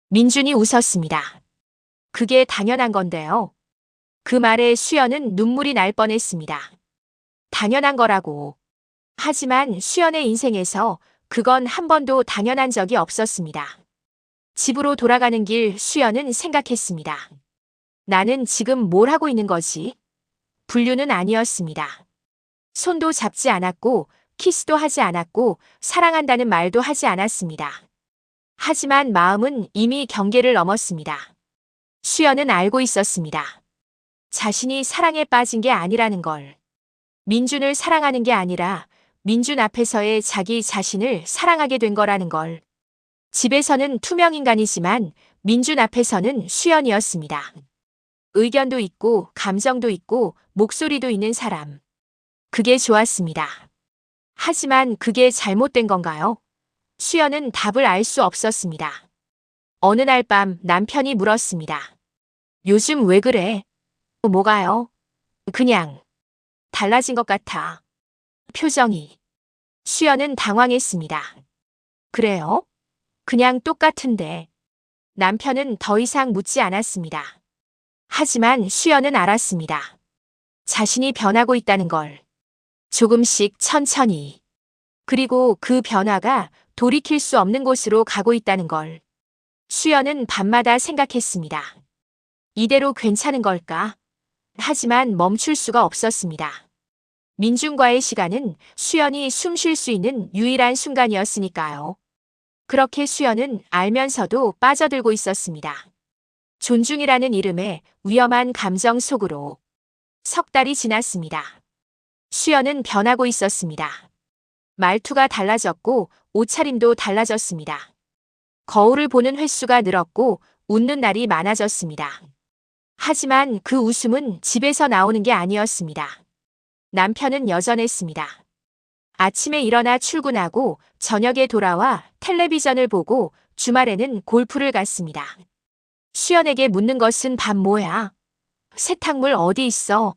민준이 웃었습니다. 그게 당연한 건데요. 그 말에 수연은 눈물이 날 뻔했습니다. 당연한 거라고. 하지만 수연의 인생에서 그건 한 번도 당연한 적이 없었습니다. 집으로 돌아가는 길 수연은 생각했습니다. 나는 지금 뭘 하고 있는 거지? 불륜은 아니었습니다. 손도 잡지 않았고 키스도 하지 않았고 사랑한다는 말도 하지 않았습니다. 하지만 마음은 이미 경계를 넘었습니다. 수연은 알고 있었습니다. 자신이 사랑에 빠진 게 아니라는 걸. 민준을 사랑하는 게 아니라 민준 앞에서의 자기 자신을 사랑하게 된 거라는 걸. 집에서는 투명인간이지만 민준 앞에서는 수연이었습니다. 의견도 있고 감정도 있고 목소리도 있는 사람. 그게 좋았습니다. 하지만 그게 잘못된 건가요? 수연은 답을 알 수 없었습니다. 어느 날 밤 남편이 물었습니다. 요즘 왜 그래? 뭐가요? 그냥 달라진 것 같아. 표정이. 수연은 당황했습니다. 그래요? 그냥 똑같은데. 남편은 더 이상 묻지 않았습니다. 하지만 수연은 알았습니다. 자신이 변하고 있다는 걸. 조금씩 천천히. 그리고 그 변화가 돌이킬 수 없는 곳으로 가고 있다는 걸. 수연은 밤마다 생각했습니다. 이대로 괜찮은 걸까? 하지만 멈출 수가 없었습니다. 민준과의 시간은 수연이 숨 쉴 수 있는 유일한 순간이었으니까요. 그렇게 수연은 알면서도 빠져들고 있었습니다. 존중이라는 이름의 위험한 감정 속으로. 석 달이 지났습니다. 수연은 변하고 있었습니다. 말투가 달라졌고 옷차림도 달라졌습니다. 거울을 보는 횟수가 늘었고 웃는 날이 많아졌습니다. 하지만 그 웃음은 집에서 나오는 게 아니었습니다. 남편은 여전했습니다. 아침에 일어나 출근하고 저녁에 돌아와 텔레비전을 보고 주말에는 골프를 갔습니다. 수연에게 묻는 것은 밥 뭐야? 세탁물 어디 있어?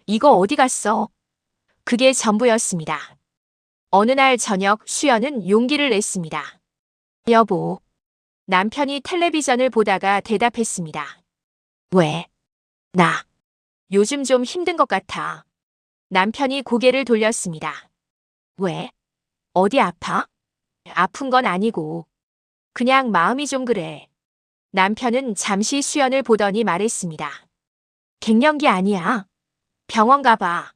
이거 어디 갔어? 그게 전부였습니다. 어느 날 저녁 수연은 용기를 냈습니다. 여보. 남편이 텔레비전을 보다가 대답했습니다. 왜? 나. 요즘 좀 힘든 것 같아. 남편이 고개를 돌렸습니다. 왜? 어디 아파? 아픈 건 아니고. 그냥 마음이 좀 그래. 남편은 잠시 수연을 보더니 말했습니다. 갱년기 아니야. 병원 가봐.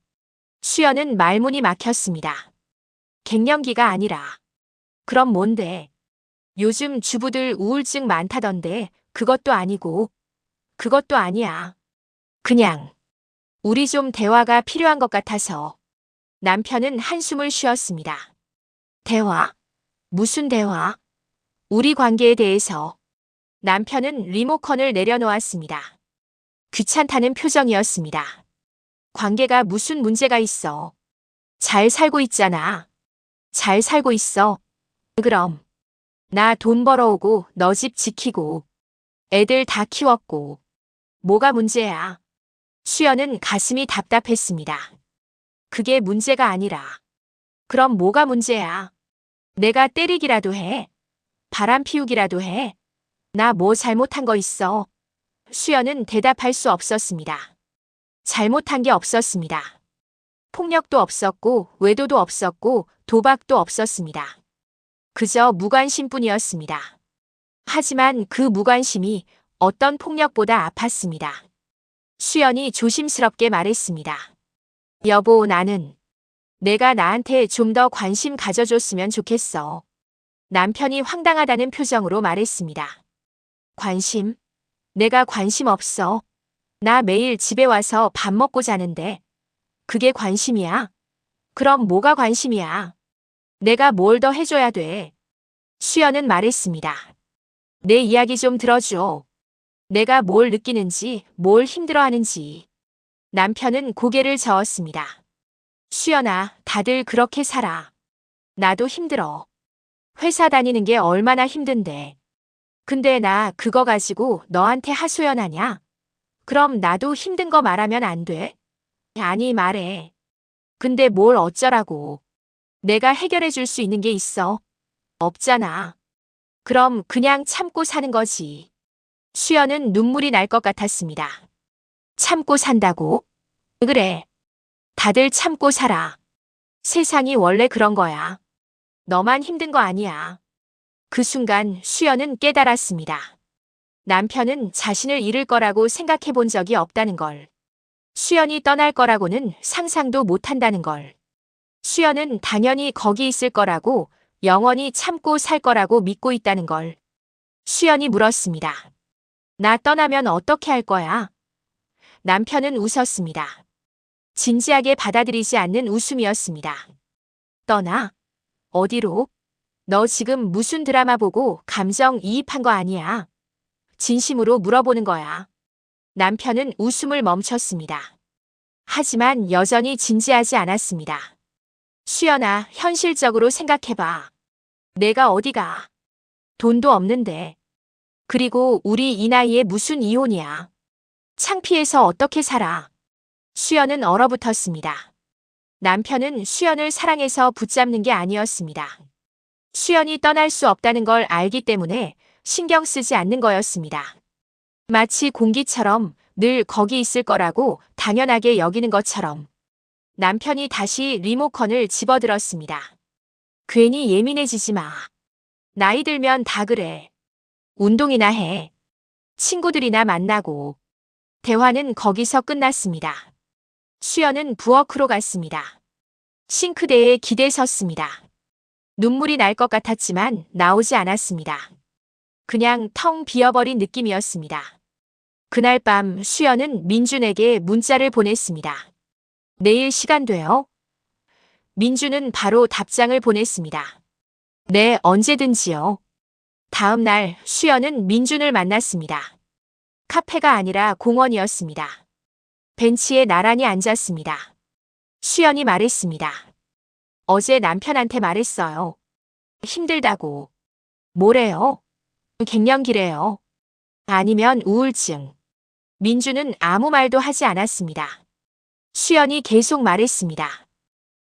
수연은 말문이 막혔습니다. 갱년기가 아니라. 그럼 뭔데? 요즘 주부들 우울증 많다던데 그것도 아니고. 그것도 아니야. 그냥 우리 좀 대화가 필요한 것 같아서. 남편은 한숨을 쉬었습니다. 대화? 무슨 대화? 우리 관계에 대해서. 남편은 리모컨을 내려놓았습니다. 귀찮다는 표정이었습니다. 관계가 무슨 문제가 있어. 잘 살고 있잖아. 잘 살고 있어. 그럼. 나 돈 벌어오고 너 집 지키고 애들 다 키웠고. 뭐가 문제야? 수연은 가슴이 답답했습니다. 그게 문제가 아니라. 그럼 뭐가 문제야? 내가 때리기라도 해. 바람 피우기라도 해. 나 뭐 잘못한 거 있어? 수연은 대답할 수 없었습니다. 잘못한 게 없었습니다. 폭력도 없었고 외도도 없었고 도박도 없었습니다. 그저 무관심뿐이었습니다. 하지만 그 무관심이 어떤 폭력보다 아팠습니다. 수연이 조심스럽게 말했습니다. 여보, 나는 내가 나한테 좀 더 관심 가져줬으면 좋겠어. 남편이 황당하다는 표정으로 말했습니다. 관심? 내가 관심 없어. 나 매일 집에 와서 밥 먹고 자는데. 그게 관심이야? 그럼 뭐가 관심이야? 내가 뭘 더 해줘야 돼? 수연은 말했습니다. 내 이야기 좀 들어줘. 내가 뭘 느끼는지, 뭘 힘들어하는지. 남편은 고개를 저었습니다. 수연아, 다들 그렇게 살아. 나도 힘들어. 회사 다니는 게 얼마나 힘든데. 근데 나 그거 가지고 너한테 하소연하냐? 그럼 나도 힘든 거 말하면 안 돼? 아니, 말해. 근데 뭘 어쩌라고. 내가 해결해 줄 수 있는 게 있어? 없잖아. 그럼 그냥 참고 사는 거지. 수연은 눈물이 날 것 같았습니다. 참고 산다고? 그래. 다들 참고 살아. 세상이 원래 그런 거야. 너만 힘든 거 아니야. 그 순간 수연은 깨달았습니다. 남편은 자신을 잃을 거라고 생각해 본 적이 없다는 걸. 수연이 떠날 거라고는 상상도 못 한다는 걸. 수연은 당연히 거기 있을 거라고, 영원히 참고 살 거라고 믿고 있다는 걸. 수연이 물었습니다. 나 떠나면 어떻게 할 거야? 남편은 웃었습니다. 진지하게 받아들이지 않는 웃음이었습니다. 떠나? 어디로? 너 지금 무슨 드라마 보고 감정 이입한 거 아니야? 진심으로 물어보는 거야. 남편은 웃음을 멈췄습니다. 하지만 여전히 진지하지 않았습니다. 수연아, 현실적으로 생각해봐. 내가 어디가? 돈도 없는데. 그리고 우리 이 나이에 무슨 이혼이야. 창피해서 어떻게 살아? 수연은 얼어붙었습니다. 남편은 수연을 사랑해서 붙잡는 게 아니었습니다. 수연이 떠날 수 없다는 걸 알기 때문에 신경 쓰지 않는 거였습니다. 마치 공기처럼 늘 거기 있을 거라고 당연하게 여기는 것처럼. 남편이 다시 리모컨을 집어들었습니다. 괜히 예민해지지 마. 나이 들면 다 그래. 운동이나 해. 친구들이나 만나고. 대화는 거기서 끝났습니다. 수연은 부엌으로 갔습니다. 싱크대에 기대 섰습니다. 눈물이 날 것 같았지만 나오지 않았습니다. 그냥 텅 비어버린 느낌이었습니다. 그날 밤 수연은 민준에게 문자를 보냈습니다. 내일 시간 돼요? 민준은 바로 답장을 보냈습니다. 네, 언제든지요. 다음 날 수연은 민준을 만났습니다. 카페가 아니라 공원이었습니다. 벤치에 나란히 앉았습니다. 수연이 말했습니다. 어제 남편한테 말했어요. 힘들다고. 뭐래요? 갱년기래요. 아니면 우울증. 민준은 아무 말도 하지 않았습니다. 수연이 계속 말했습니다.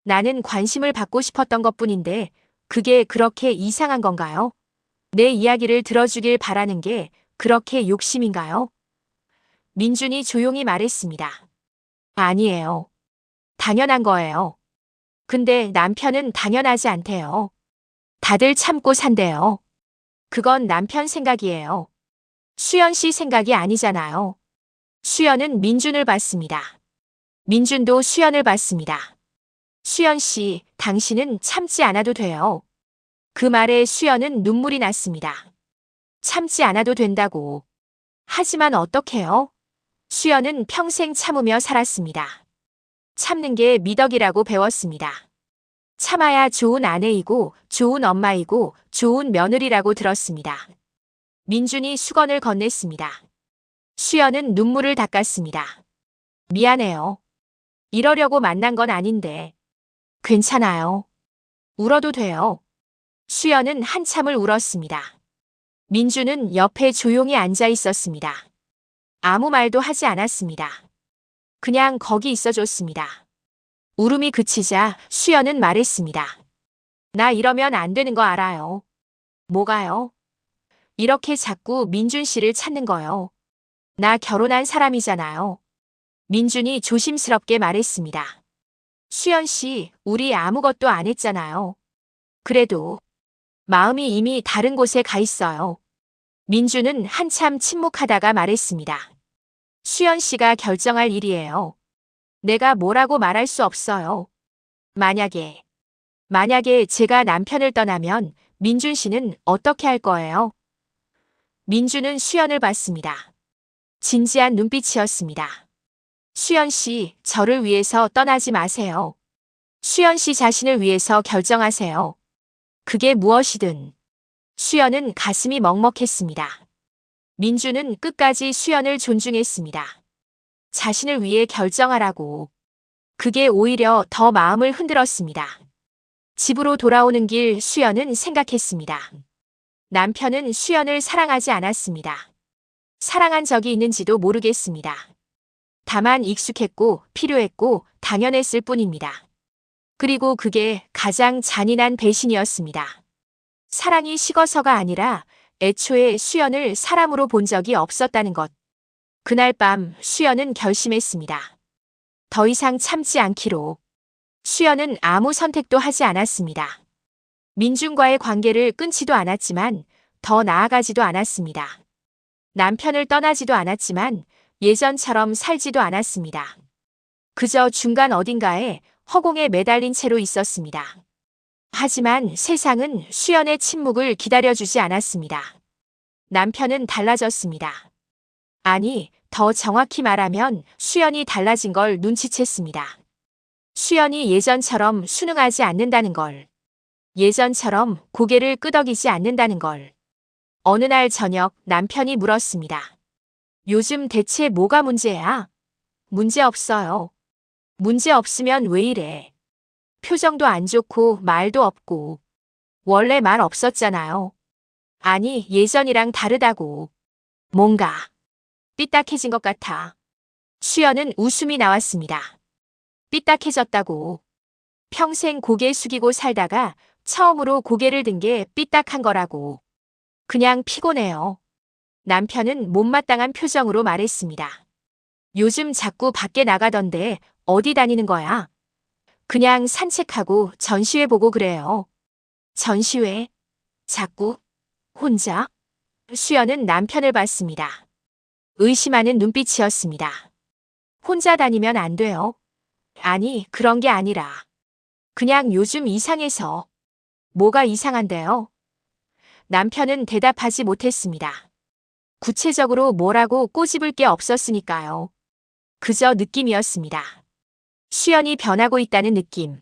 나는 관심을 받고 싶었던 것뿐인데 그게 그렇게 이상한 건가요? 내 이야기를 들어주길 바라는 게 그렇게 욕심인가요? 민준이 조용히 말했습니다. 아니에요. 당연한 거예요. 근데 남편은 당연하지 않대요. 다들 참고 산대요. 그건 남편 생각이에요. 수연 씨 생각이 아니잖아요. 수연은 민준을 봤습니다. 민준도 수연을 봤습니다. 수연 씨, 당신은 참지 않아도 돼요. 그 말에 수연은 눈물이 났습니다. 참지 않아도 된다고. 하지만 어떡해요? 수연은 평생 참으며 살았습니다. 참는 게 미덕이라고 배웠습니다. 참아야 좋은 아내이고 좋은 엄마이고 좋은 며느리라고 들었습니다. 민준이 수건을 건넸습니다. 수연은 눈물을 닦았습니다. 미안해요. 이러려고 만난 건 아닌데. 괜찮아요. 울어도 돼요. 수연은 한참을 울었습니다. 민준은 옆에 조용히 앉아 있었습니다. 아무 말도 하지 않았습니다. 그냥 거기 있어줬습니다. 울음이 그치자 수연은 말했습니다. 나 이러면 안 되는 거 알아요. 뭐가요? 이렇게 자꾸 민준 씨를 찾는 거요. 나 결혼한 사람이잖아요. 민준이 조심스럽게 말했습니다. 수연 씨, 우리 아무것도 안 했잖아요. 그래도 마음이 이미 다른 곳에 가 있어요. 민준은 한참 침묵하다가 말했습니다. 수연 씨가 결정할 일이에요. 내가 뭐라고 말할 수 없어요. 만약에 제가 남편을 떠나면 민준 씨는 어떻게 할 거예요? 민준은 수연을 봤습니다. 진지한 눈빛이었습니다. 수연 씨, 저를 위해서 떠나지 마세요. 수연 씨 자신을 위해서 결정하세요. 그게 무엇이든. 수연은 가슴이 먹먹했습니다. 민준은 끝까지 수연을 존중했습니다. 자신을 위해 결정하라고. 그게 오히려 더 마음을 흔들었습니다. 집으로 돌아오는 길 수연은 생각했습니다. 남편은 수연을 사랑하지 않았습니다. 사랑한 적이 있는지도 모르겠습니다. 다만 익숙했고 필요했고 당연했을 뿐입니다. 그리고 그게 가장 잔인한 배신이었습니다. 사랑이 식어서가 아니라 애초에 수연을 사람으로 본 적이 없었다는 것. 그날 밤 수연은 결심했습니다. 더 이상 참지 않기로 수연은 아무 선택도 하지 않았습니다. 민준과의 관계를 끊지도 않았지만 더 나아가지도 않았습니다. 남편을 떠나지도 않았지만 예전처럼 살지도 않았습니다. 그저 중간 어딘가에 허공에 매달린 채로 있었습니다. 하지만 세상은 수연의 침묵을 기다려주지 않았습니다. 남편은 달라졌습니다. 아니, 더 정확히 말하면 수연이 달라진 걸 눈치챘습니다. 수연이 예전처럼 순응하지 않는다는 걸. 예전처럼 고개를 끄덕이지 않는다는 걸. 어느 날 저녁 남편이 물었습니다. 요즘 대체 뭐가 문제야? 문제 없어요. 문제 없으면 왜 이래? 표정도 안 좋고 말도 없고. 원래 말 없었잖아요. 아니, 예전이랑 다르다고. 뭔가 삐딱해진 것 같아. 수연은 웃음이 나왔습니다. 삐딱해졌다고. 평생 고개 숙이고 살다가 처음으로 고개를 든 게 삐딱한 거라고. 그냥 피곤해요. 남편은 못마땅한 표정으로 말했습니다. 요즘 자꾸 밖에 나가던데 어디 다니는 거야? 그냥 산책하고 전시회 보고 그래요. 전시회? 자꾸? 혼자? 수연은 남편을 봤습니다. 의심하는 눈빛이었습니다. 혼자 다니면 안 돼요. 아니, 그런 게 아니라. 그냥 요즘 이상해서. 뭐가 이상한데요? 남편은 대답하지 못했습니다. 구체적으로 뭐라고 꼬집을 게 없었으니까요. 그저 느낌이었습니다. 수연이 변하고 있다는 느낌.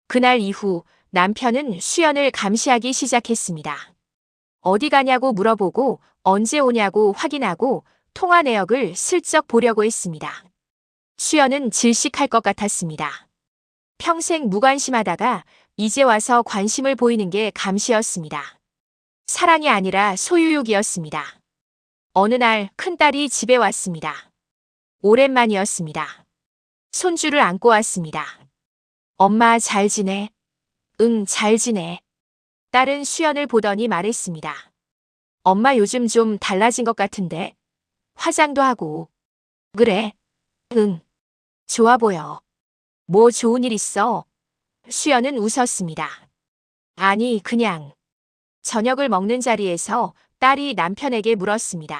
그날 이후 남편은 수연을 감시하기 시작했습니다. 어디 가냐고 물어보고 언제 오냐고 확인하고 통화 내역을 슬쩍 보려고 했습니다. 수연은 질식할 것 같았습니다. 평생 무관심하다가 이제 와서 관심을 보이는 게 감시였습니다. 사랑이 아니라 소유욕이었습니다. 어느 날 큰딸이 집에 왔습니다. 오랜만이었습니다. 손주를 안고 왔습니다. 엄마 잘 지내? 응, 잘 지내. 딸은 수연을 보더니 말했습니다. 엄마 요즘 좀 달라진 것 같은데. 화장도 하고. 그래? 응. 좋아 보여. 뭐 좋은 일 있어? 수연은 웃었습니다. 아니, 그냥. 저녁을 먹는 자리에서 딸이 남편에게 물었습니다.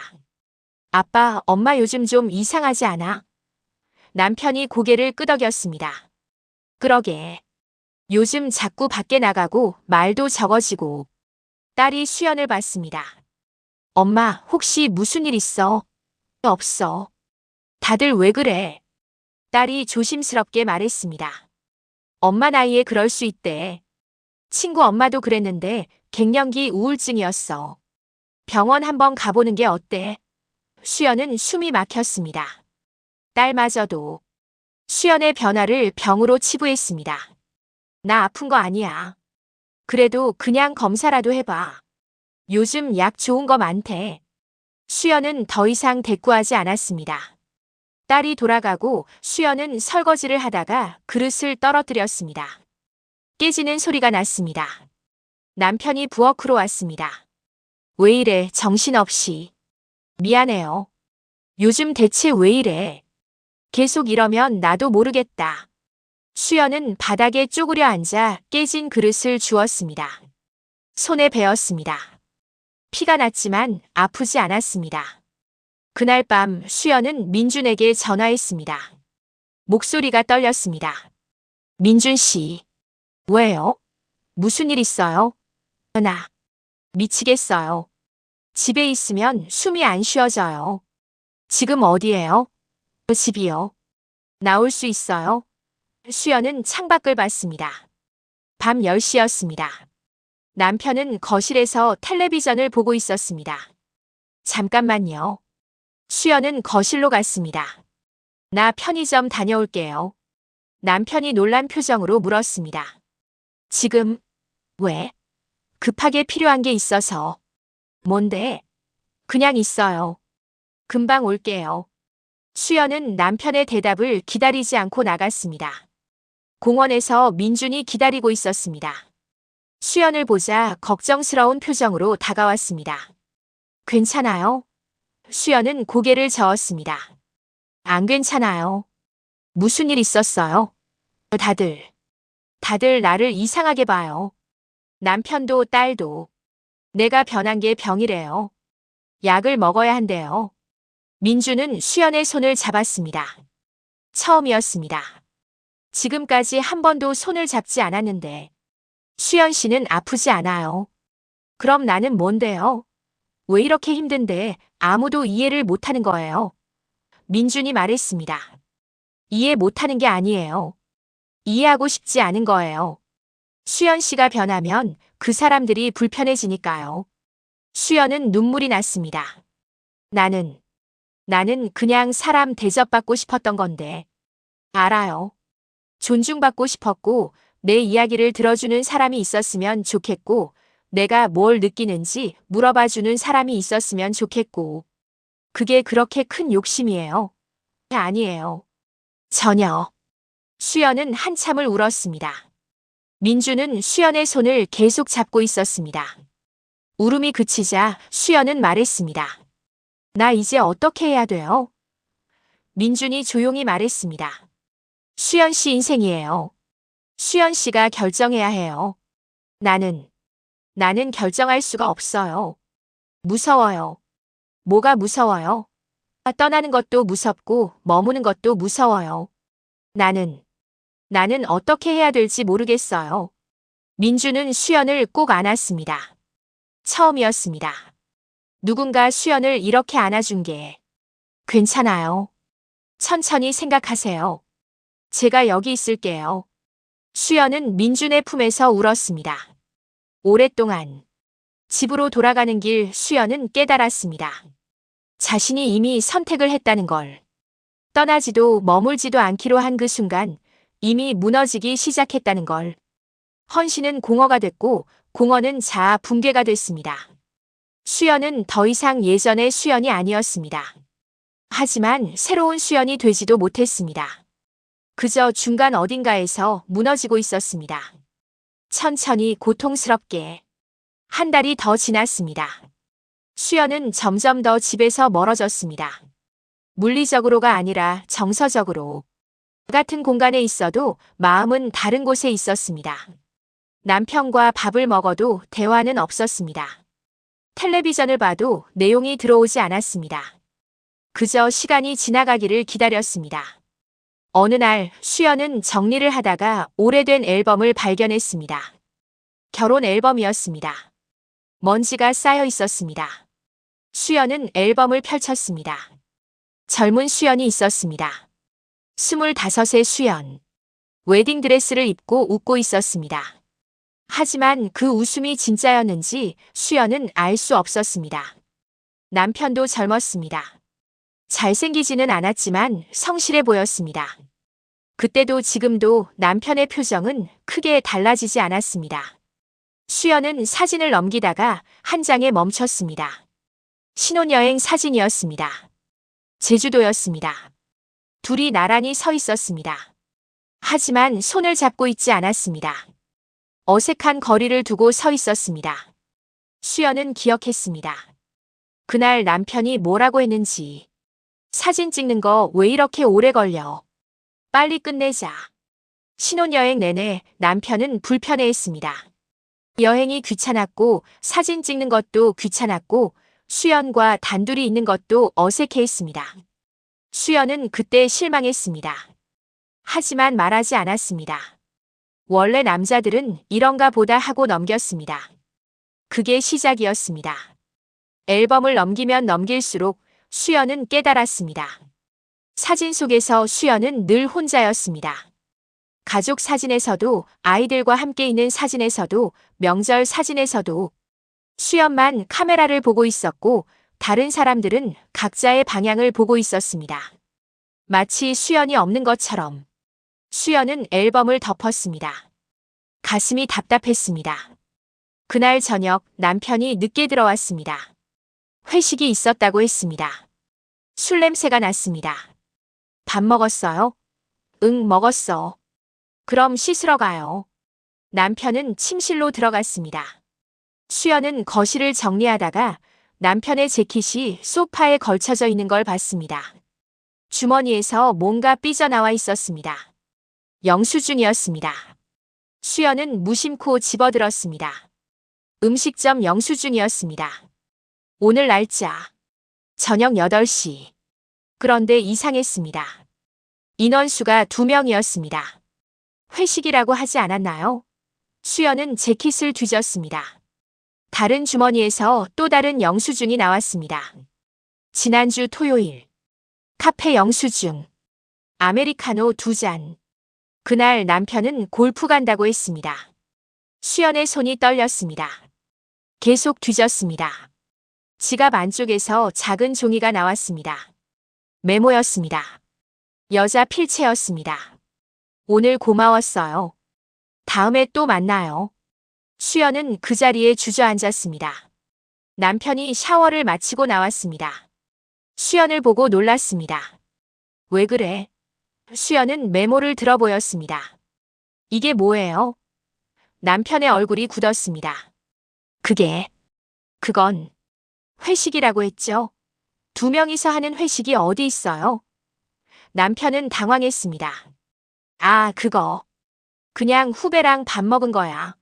아빠, 엄마 요즘 좀 이상하지 않아? 남편이 고개를 끄덕였습니다. 그러게. 요즘 자꾸 밖에 나가고 말도 적어지고. 딸이 수연을 봤습니다. 엄마, 혹시 무슨 일 있어? 없어. 다들 왜 그래? 딸이 조심스럽게 말했습니다. 엄마 나이에 그럴 수 있대. 친구 엄마도 그랬는데 갱년기 우울증이었어. 병원 한번 가보는 게 어때? 수연은 숨이 막혔습니다. 딸마저도 수연의 변화를 병으로 치부했습니다. 나 아픈 거 아니야. 그래도 그냥 검사라도 해봐. 요즘 약 좋은 거 많대. 수연은 더 이상 대꾸하지 않았습니다. 딸이 돌아가고 수연은 설거지를 하다가 그릇을 떨어뜨렸습니다. 깨지는 소리가 났습니다. 남편이 부엌으로 왔습니다. 왜 이래, 정신없이. 미안해요. 요즘 대체 왜 이래? 계속 이러면 나도 모르겠다. 수연은 바닥에 쪼그려 앉아 깨진 그릇을 주웠습니다. 손에 베었습니다. 피가 났지만 아프지 않았습니다. 그날 밤 수연은 민준에게 전화했습니다. 목소리가 떨렸습니다. 민준 씨. 왜요? 무슨 일 있어요? 나 미치겠어요. 집에 있으면 숨이 안 쉬어져요. 지금 어디예요? 집이요. 나올 수 있어요? 수연은 창밖을 봤습니다. 밤 10시였습니다. 남편은 거실에서 텔레비전을 보고 있었습니다. 잠깐만요. 수연은 거실로 갔습니다. 나 편의점 다녀올게요. 남편이 놀란 표정으로 물었습니다. 지금? 왜? 급하게 필요한 게 있어서. 뭔데? 그냥 있어요. 금방 올게요. 수연은 남편의 대답을 기다리지 않고 나갔습니다. 공원에서 민준이 기다리고 있었습니다. 수연을 보자 걱정스러운 표정으로 다가왔습니다. 괜찮아요? 수연은 고개를 저었습니다. 안 괜찮아요. 무슨 일 있었어요? 다들 나를 이상하게 봐요. 남편도 딸도. 내가 변한 게 병이래요. 약을 먹어야 한대요. 민주는 수연의 손을 잡았습니다. 처음이었습니다. 지금까지 한 번도 손을 잡지 않았는데 수연 씨는 아프지 않아요. 그럼 나는 뭔데요? 왜 이렇게 힘든데 아무도 이해를 못하는 거예요? 민준이 말했습니다. 이해 못하는 게 아니에요. 이해하고 싶지 않은 거예요. 수연 씨가 변하면 그 사람들이 불편해지니까요. 수연은 눈물이 났습니다. 나는 그냥 사람 대접받고 싶었던 건데. 알아요. 존중받고 싶었고, 내 이야기를 들어주는 사람이 있었으면 좋겠고, 내가 뭘 느끼는지 물어봐주는 사람이 있었으면 좋겠고. 그게 그렇게 큰 욕심이에요. 아니에요. 전혀. 수연은 한참을 울었습니다. 민주는 수연의 손을 계속 잡고 있었습니다. 울음이 그치자 수연은 말했습니다. 나 이제 어떻게 해야 돼요? 민준이 조용히 말했습니다. 수연 씨 인생이에요. 수연 씨가 결정해야 해요. 나는 결정할 수가 없어요. 무서워요. 뭐가 무서워요? 떠나는 것도 무섭고 머무는 것도 무서워요. 나는 어떻게 해야 될지 모르겠어요. 민주는 수연을 꼭 안았습니다. 처음이었습니다. 누군가 수연을 이렇게 안아준 게. 괜찮아요. 천천히 생각하세요. 제가 여기 있을게요. 수연은 민준의 품에서 울었습니다. 오랫동안. 집으로 돌아가는 길 수연은 깨달았습니다. 자신이 이미 선택을 했다는 걸. 떠나지도 머물지도 않기로 한 그 순간 이미 무너지기 시작했다는 걸. 헌신은 공허가 됐고 공허는 자아 붕괴가 됐습니다. 수연은 더 이상 예전의 수연이 아니었습니다. 하지만 새로운 수연이 되지도 못했습니다. 그저 중간 어딘가에서 무너지고 있었습니다. 천천히 고통스럽게. 한 달이 더 지났습니다. 수연은 점점 더 집에서 멀어졌습니다. 물리적으로가 아니라 정서적으로. 같은 공간에 있어도 마음은 다른 곳에 있었습니다. 남편과 밥을 먹어도 대화는 없었습니다. 텔레비전을 봐도 내용이 들어오지 않았습니다. 그저 시간이 지나가기를 기다렸습니다. 어느 날 수연은 정리를 하다가 오래된 앨범을 발견했습니다. 결혼 앨범이었습니다. 먼지가 쌓여 있었습니다. 수연은 앨범을 펼쳤습니다. 젊은 수연이 있었습니다. 25의 수연. 웨딩드레스를 입고 웃고 있었습니다. 하지만 그 웃음이 진짜였는지 수연은 알 수 없었습니다. 남편도 젊었습니다. 잘생기지는 않았지만 성실해 보였습니다. 그때도 지금도 남편의 표정은 크게 달라지지 않았습니다. 수연은 사진을 넘기다가 한 장에 멈췄습니다. 신혼여행 사진이었습니다. 제주도였습니다. 둘이 나란히 서 있었습니다. 하지만 손을 잡고 있지 않았습니다. 어색한 거리를 두고 서 있었습니다. 수연은 기억했습니다. 그날 남편이 뭐라고 했는지. 사진 찍는 거 왜 이렇게 오래 걸려? 빨리 끝내자. 신혼여행 내내 남편은 불편해했습니다. 여행이 귀찮았고 사진 찍는 것도 귀찮았고 수연과 단둘이 있는 것도 어색해했습니다. 수연은 그때 실망했습니다. 하지만 말하지 않았습니다. 원래 남자들은 이런가 보다 하고 넘겼습니다. 그게 시작이었습니다. 앨범을 넘기면 넘길수록 수연은 깨달았습니다. 사진 속에서 수연은 늘 혼자였습니다. 가족 사진에서도 아이들과 함께 있는 사진에서도 명절 사진에서도 수연만 카메라를 보고 있었고 다른 사람들은 각자의 방향을 보고 있었습니다. 마치 수연이 없는 것처럼. 수연은 앨범을 덮었습니다. 가슴이 답답했습니다. 그날 저녁 남편이 늦게 들어왔습니다. 회식이 있었다고 했습니다. 술 냄새가 났습니다. 밥 먹었어요? 응, 먹었어. 그럼 씻으러 가요. 남편은 침실로 들어갔습니다. 수연은 거실을 정리하다가 남편의 재킷이 소파에 걸쳐져 있는 걸 봤습니다. 주머니에서 뭔가 삐져나와 있었습니다. 영수증이었습니다. 수연은 무심코 집어들었습니다. 음식점 영수증이었습니다. 오늘 날짜. 저녁 8시. 그런데 이상했습니다. 인원수가 2명이었습니다. 회식이라고 하지 않았나요? 수연은 재킷을 뒤졌습니다. 다른 주머니에서 또 다른 영수증이 나왔습니다. 지난주 토요일. 카페 영수증. 아메리카노 2잔. 그날 남편은 골프 간다고 했습니다. 수연의 손이 떨렸습니다. 계속 뒤졌습니다. 지갑 안쪽에서 작은 종이가 나왔습니다. 메모였습니다. 여자 필체였습니다. 오늘 고마웠어요. 다음에 또 만나요. 수연은 그 자리에 주저앉았습니다. 남편이 샤워를 마치고 나왔습니다. 수연을 보고 놀랐습니다. 왜 그래? 수연은 메모를 들어 보였습니다. 이게 뭐예요? 남편의 얼굴이 굳었습니다. 그건 회식이라고 했죠. 2명이서 하는 회식이 어디 있어요? 남편은 당황했습니다. 아, 그거. 그냥 후배랑 밥 먹은 거야.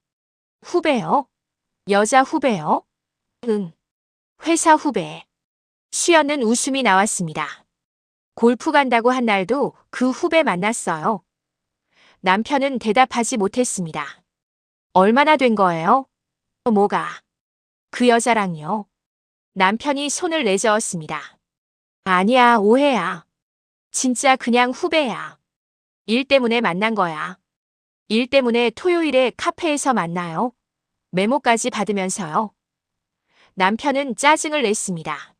후배요? 여자 후배요? 응. 회사 후배. 수연은 웃음이 나왔습니다. 골프 간다고 한 날도 그 후배 만났어요. 남편은 대답하지 못했습니다. 얼마나 된 거예요? 뭐가? 그 여자랑요. 남편이 손을 내저었습니다. 아니야, 오해야. 진짜 그냥 후배야. 일 때문에 만난 거야. 일 때문에 토요일에 카페에서 만나요. 메모까지 받으면서요. 남편은 짜증을 냈습니다.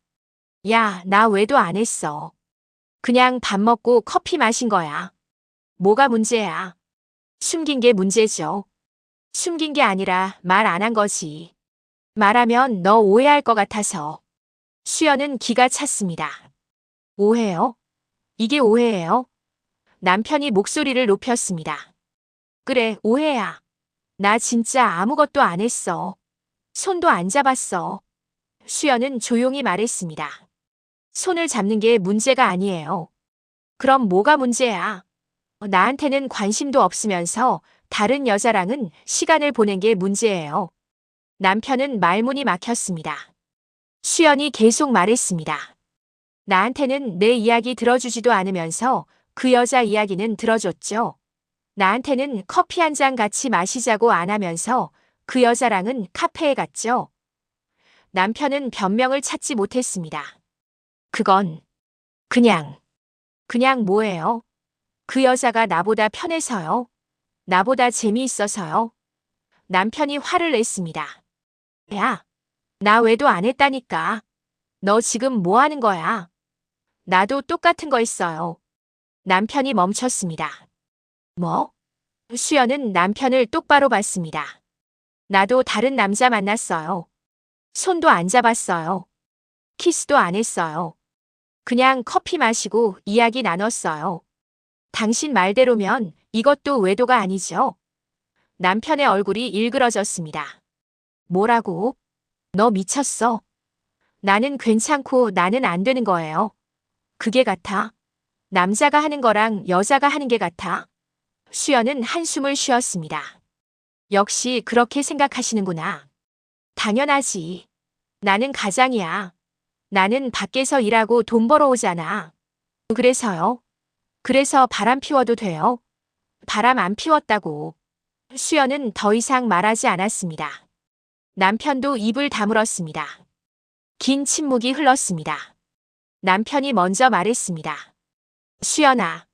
야, 나 외도 안 했어. 그냥 밥 먹고 커피 마신 거야. 뭐가 문제야? 숨긴 게 문제죠. 숨긴 게 아니라 말 안 한 거지. 말하면 너 오해할 것 같아서. 수연은 기가 찼습니다. 오해요? 이게 오해예요? 남편이 목소리를 높였습니다. 그래, 오해야. 나 진짜 아무것도 안 했어. 손도 안 잡았어. 수연은 조용히 말했습니다. 손을 잡는 게 문제가 아니에요. 그럼 뭐가 문제야? 나한테는 관심도 없으면서 다른 여자랑은 시간을 보낸 게 문제예요. 남편은 말문이 막혔습니다. 수연이 계속 말했습니다. 나한테는 내 이야기 들어주지도 않으면서 그 여자 이야기는 들어줬죠. 나한테는 커피 한 잔 같이 마시자고 안 하면서 그 여자랑은 카페에 갔죠. 남편은 변명을 찾지 못했습니다. 그건 그냥 뭐예요? 그 여자가 나보다 편해서요? 나보다 재미있어서요? 남편이 화를 냈습니다. 야, 나 외도 안 했다니까. 너 지금 뭐 하는 거야? 나도 똑같은 거 했어요. 남편이 멈췄습니다. 뭐? 수연은 남편을 똑바로 봤습니다. 나도 다른 남자 만났어요. 손도 안 잡았어요. 키스도 안 했어요. 그냥 커피 마시고 이야기 나눴어요. 당신 말대로면 이것도 외도가 아니죠? 남편의 얼굴이 일그러졌습니다. 뭐라고? 너 미쳤어? 나는 괜찮고 나는 안 되는 거예요. 그게 같아? 남자가 하는 거랑 여자가 하는 게 같아? 수연은 한숨을 쉬었습니다. 역시 그렇게 생각하시는구나. 당연하지. 나는 가장이야. 나는 밖에서 일하고 돈 벌어오잖아. 그래서요? 그래서 바람 피워도 돼요? 바람 안 피웠다고. 수연은 더 이상 말하지 않았습니다. 남편도 입을 다물었습니다. 긴 침묵이 흘렀습니다. 남편이 먼저 말했습니다. 수연아,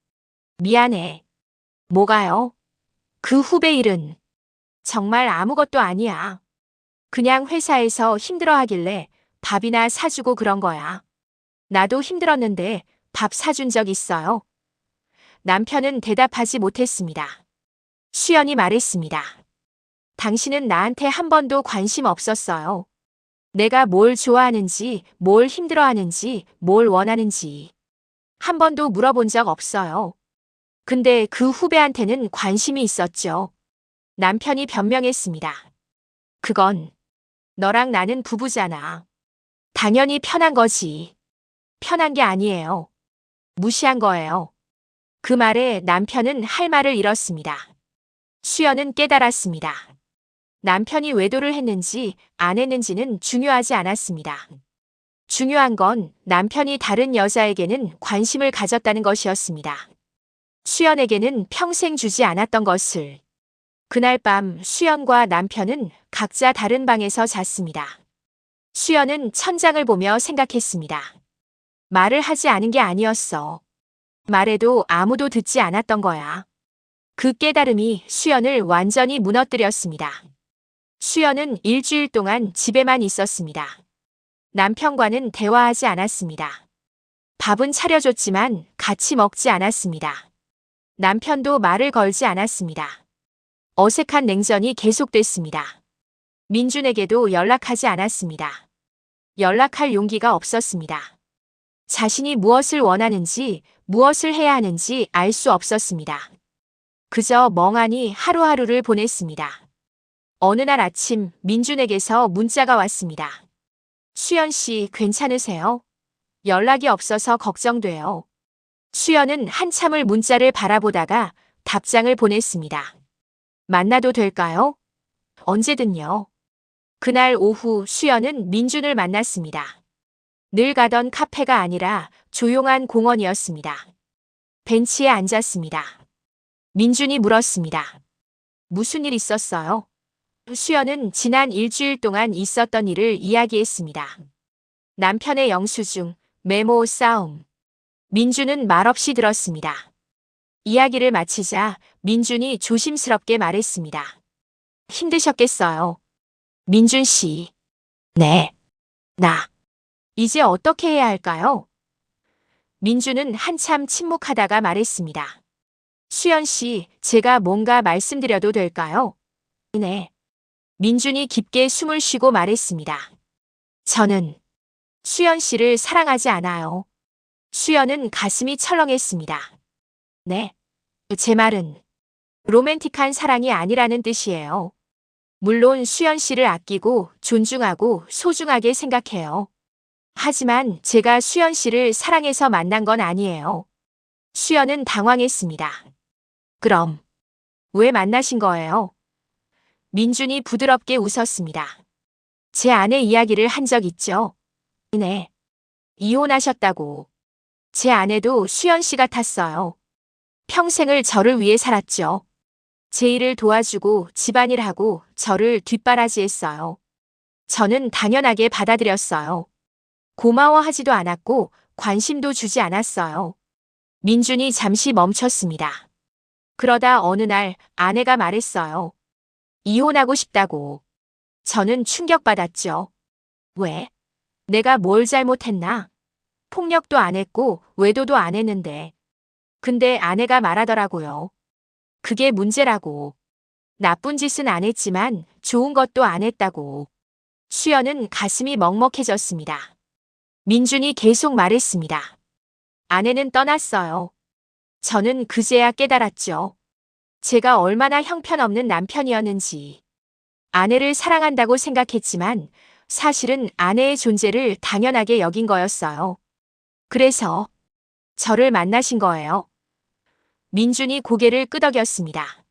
미안해. 뭐가요? 그 후배 일은 정말 아무것도 아니야. 그냥 회사에서 힘들어하길래 밥이나 사주고 그런 거야. 나도 힘들었는데 밥 사준 적 있어요? 남편은 대답하지 못했습니다. 수연이 말했습니다. 당신은 나한테 한 번도 관심 없었어요. 내가 뭘 좋아하는지, 뭘 힘들어하는지, 뭘 원하는지 한 번도 물어본 적 없어요. 근데 그 후배한테는 관심이 있었죠. 남편이 변명했습니다. 그건 너랑 나는 부부잖아. 당연히 편한 거지. 편한 게 아니에요. 무시한 거예요. 그 말에 남편은 할 말을 잃었습니다. 수연은 깨달았습니다. 남편이 외도를 했는지 안 했는지는 중요하지 않았습니다. 중요한 건 남편이 다른 여자에게는 관심을 가졌다는 것이었습니다. 수연에게는 평생 주지 않았던 것을. 그날 밤 수연과 남편은 각자 다른 방에서 잤습니다. 수연은 천장을 보며 생각했습니다. 말을 하지 않은 게 아니었어. 말해도 아무도 듣지 않았던 거야. 그 깨달음이 수연을 완전히 무너뜨렸습니다. 수연은 일주일 동안 집에만 있었습니다. 남편과는 대화하지 않았습니다. 밥은 차려줬지만 같이 먹지 않았습니다. 남편도 말을 걸지 않았습니다. 어색한 냉전이 계속됐습니다. 민준에게도 연락하지 않았습니다. 연락할 용기가 없었습니다. 자신이 무엇을 원하는지, 무엇을 해야 하는지 알 수 없었습니다. 그저 멍하니 하루하루를 보냈습니다. 어느 날 아침 민준에게서 문자가 왔습니다. 수연 씨 괜찮으세요? 연락이 없어서 걱정돼요. 수연은 한참을 문자를 바라보다가 답장을 보냈습니다. 만나도 될까요? 언제든요. 그날 오후 수연은 민준을 만났습니다. 늘 가던 카페가 아니라 조용한 공원이었습니다. 벤치에 앉았습니다. 민준이 물었습니다. 무슨 일 있었어요? 수연은 지난 일주일 동안 있었던 일을 이야기했습니다. 남편의 영수증, 메모 싸움. 민준은 말없이 들었습니다. 이야기를 마치자 민준이 조심스럽게 말했습니다. 힘드셨겠어요. 민준 씨. 네. 나. 이제 어떻게 해야 할까요? 민준은 한참 침묵하다가 말했습니다. 수연 씨, 제가 뭔가 말씀드려도 될까요? 네. 민준이 깊게 숨을 쉬고 말했습니다. 저는 수연 씨를 사랑하지 않아요. 수연은 가슴이 철렁했습니다. 네. 제 말은 로맨틱한 사랑이 아니라는 뜻이에요. 물론 수연 씨를 아끼고 존중하고 소중하게 생각해요. 하지만 제가 수연 씨를 사랑해서 만난 건 아니에요. 수연은 당황했습니다. 그럼 왜 만나신 거예요? 민준이 부드럽게 웃었습니다. 제 아내 이야기를 한 적 있죠? 네. 이혼하셨다고. 제 아내도 수연 씨 같았어요. 평생을 저를 위해 살았죠. 제 일을 도와주고 집안일하고 저를 뒷바라지했어요. 저는 당연하게 받아들였어요. 고마워하지도 않았고 관심도 주지 않았어요. 민준이 잠시 멈췄습니다. 그러다 어느 날 아내가 말했어요. 이혼하고 싶다고. 저는 충격받았죠. 왜? 내가 뭘 잘못했나? 폭력도 안 했고 외도도 안 했는데. 근데 아내가 말하더라고요. 그게 문제라고. 나쁜 짓은 안 했지만 좋은 것도 안 했다고. 수연은 가슴이 먹먹해졌습니다. 민준이 계속 말했습니다. 아내는 떠났어요. 저는 그제야 깨달았죠. 제가 얼마나 형편없는 남편이었는지. 아내를 사랑한다고 생각했지만 사실은 아내의 존재를 당연하게 여긴 거였어요. 그래서 저를 만나신 거예요. 민준이 고개를 끄덕였습니다.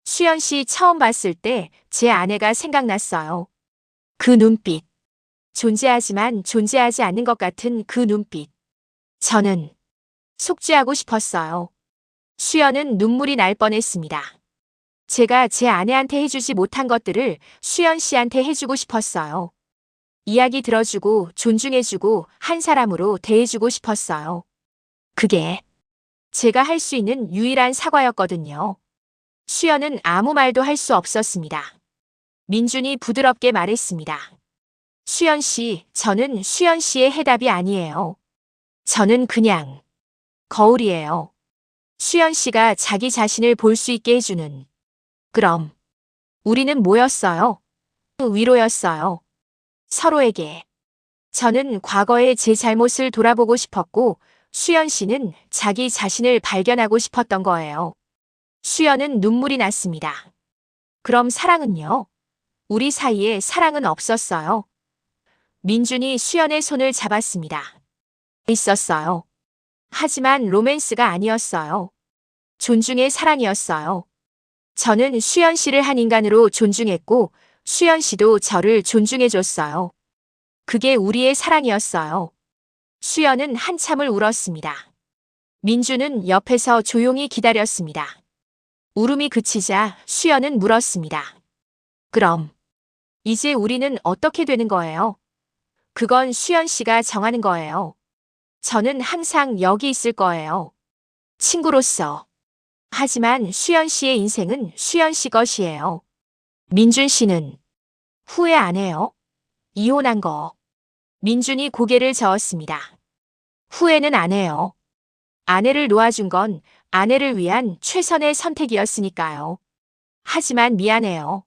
수연 씨 처음 봤을 때 제 아내가 생각났어요. 그 눈빛. 존재하지만 존재하지 않는 것 같은 그 눈빛. 저는 속죄하고 싶었어요. 수연은 눈물이 날 뻔했습니다. 제가 제 아내한테 해주지 못한 것들을 수연 씨한테 해주고 싶었어요. 이야기 들어주고 존중해주고 한 사람으로 대해주고 싶었어요. 그게 제가 할 수 있는 유일한 사과였거든요. 수연은 아무 말도 할 수 없었습니다. 민준이 부드럽게 말했습니다. 수연 씨, 저는 수연 씨의 해답이 아니에요. 저는 그냥 거울이에요. 수연 씨가 자기 자신을 볼 수 있게 해주는. 그럼 우리는 뭐였어요? 위로였어요. 서로에게. 저는 과거의 제 잘못을 돌아보고 싶었고 수연 씨는 자기 자신을 발견하고 싶었던 거예요. 수연은 눈물이 났습니다. 그럼 사랑은요? 우리 사이에 사랑은 없었어요. 민준이 수연의 손을 잡았습니다. 있었어요. 하지만 로맨스가 아니었어요. 존중의 사랑이었어요. 저는 수연 씨를 한 인간으로 존중했고 수연 씨도 저를 존중해줬어요. 그게 우리의 사랑이었어요. 수연은 한참을 울었습니다. 민주는 옆에서 조용히 기다렸습니다. 울음이 그치자 수연은 물었습니다. 그럼 이제 우리는 어떻게 되는 거예요? 그건 수연 씨가 정하는 거예요. 저는 항상 여기 있을 거예요. 친구로서. 하지만 수연 씨의 인생은 수연 씨 것이에요. 민준 씨는 후회 안 해요? 이혼한 거. 민준이 고개를 저었습니다. 후회는 안 해요. 아내를 놓아준 건 아내를 위한 최선의 선택이었으니까요. 하지만 미안해요.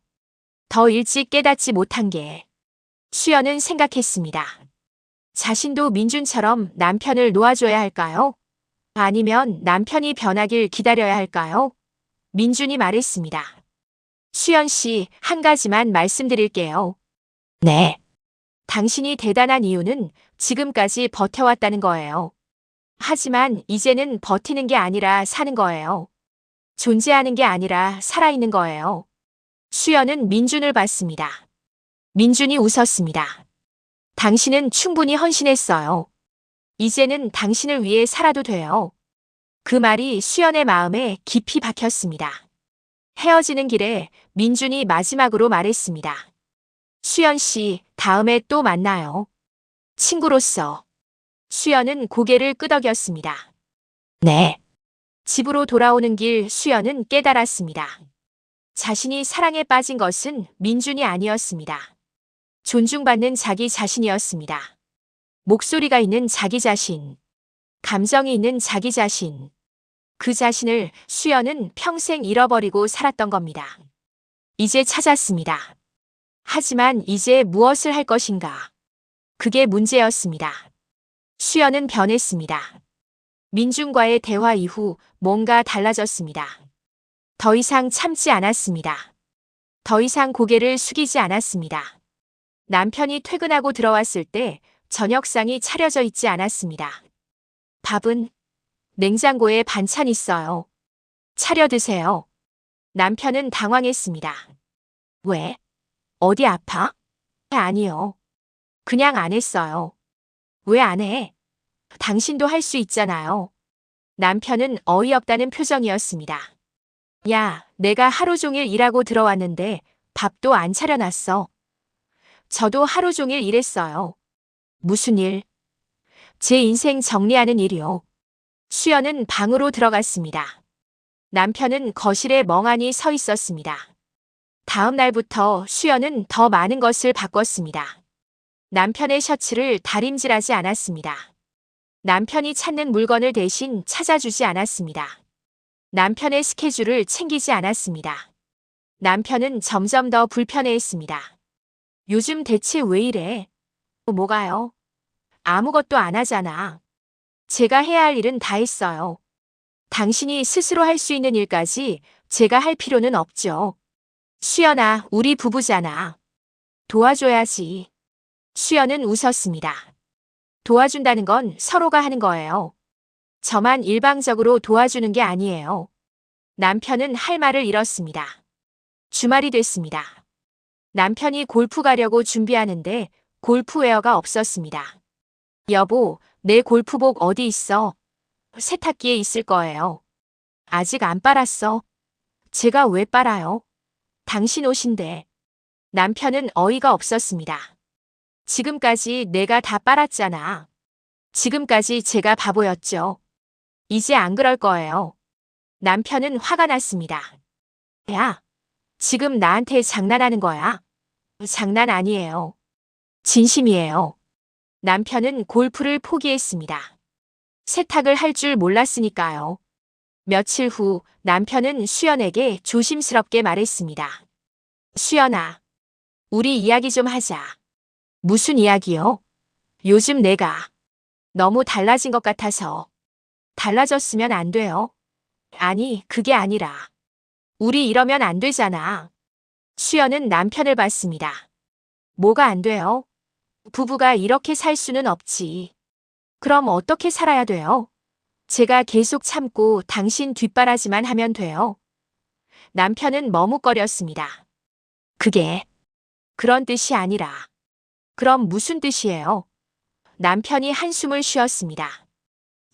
더 일찍 깨닫지 못한 게. 수연은 생각했습니다. 자신도 민준처럼 남편을 놓아줘야 할까요? 아니면 남편이 변하길 기다려야 할까요? 민준이 말했습니다. 수연 씨, 한 가지만 말씀드릴게요. 네. 당신이 대단한 이유는 지금까지 버텨왔다는 거예요. 하지만 이제는 버티는 게 아니라 사는 거예요. 존재하는 게 아니라 살아있는 거예요. 수연은 민준을 봤습니다. 민준이 웃었습니다. 당신은 충분히 헌신했어요. 이제는 당신을 위해 살아도 돼요. 그 말이 수연의 마음에 깊이 박혔습니다. 헤어지는 길에 민준이 마지막으로 말했습니다. 수연 씨, 다음에 또 만나요. 친구로서. 수연은 고개를 끄덕였습니다. 네. 집으로 돌아오는 길 수연은 깨달았습니다. 자신이 사랑에 빠진 것은 민준이 아니었습니다. 존중받는 자기 자신이었습니다. 목소리가 있는 자기 자신. 감정이 있는 자기 자신. 그 자신을 수연은 평생 잃어버리고 살았던 겁니다. 이제 찾았습니다. 하지만 이제 무엇을 할 것인가? 그게 문제였습니다. 수연은 변했습니다. 민준과의 대화 이후 뭔가 달라졌습니다. 더 이상 참지 않았습니다. 더 이상 고개를 숙이지 않았습니다. 남편이 퇴근하고 들어왔을 때 저녁상이 차려져 있지 않았습니다. 밥은 냉장고에 반찬 있어요. 차려 드세요. 남편은 당황했습니다. 왜? 어디 아파? 아니요. 그냥 안 했어요. 왜 안 해? 당신도 할 수 있잖아요. 남편은 어이없다는 표정이었습니다. 야, 내가 하루 종일 일하고 들어왔는데 밥도 안 차려놨어. 저도 하루 종일 일했어요. 무슨 일? 제 인생 정리하는 일이요. 수연은 방으로 들어갔습니다. 남편은 거실에 멍하니 서 있었습니다. 다음 날부터 수연은 더 많은 것을 바꿨습니다. 남편의 셔츠를 다림질하지 않았습니다. 남편이 찾는 물건을 대신 찾아주지 않았습니다. 남편의 스케줄을 챙기지 않았습니다. 남편은 점점 더 불편해했습니다. 요즘 대체 왜 이래? 뭐가요? 아무것도 안 하잖아. 제가 해야 할 일은 다 했어요. 당신이 스스로 할 수 있는 일까지 제가 할 필요는 없죠. 수연아, 우리 부부잖아. 도와줘야지. 수연은 웃었습니다. 도와준다는 건 서로가 하는 거예요. 저만 일방적으로 도와주는 게 아니에요. 남편은 할 말을 잃었습니다. 주말이 됐습니다. 남편이 골프 가려고 준비하는데 골프웨어가 없었습니다. 여보, 내 골프복 어디 있어? 세탁기에 있을 거예요. 아직 안 빨았어. 제가 왜 빨아요? 당신 옷인데. 남편은 어이가 없었습니다. 지금까지 내가 다 빨았잖아. 지금까지 제가 바보였죠. 이제 안 그럴 거예요. 남편은 화가 났습니다. 야, 지금 나한테 장난하는 거야? 장난 아니에요. 진심이에요. 남편은 골프를 포기했습니다. 세탁을 할 줄 몰랐으니까요. 며칠 후 남편은 수연에게 조심스럽게 말했습니다. 수연아, 우리 이야기 좀 하자. 무슨 이야기요? 요즘 내가 너무 달라진 것 같아서. 달라졌으면 안 돼요. 아니, 그게 아니라. 우리 이러면 안 되잖아. 수연은 남편을 봤습니다. 뭐가 안 돼요? 부부가 이렇게 살 수는 없지. 그럼 어떻게 살아야 돼요? 제가 계속 참고 당신 뒷바라지만 하면 돼요. 남편은 머뭇거렸습니다. 그게 그런 뜻이 아니라. 그럼 무슨 뜻이에요? 남편이 한숨을 쉬었습니다.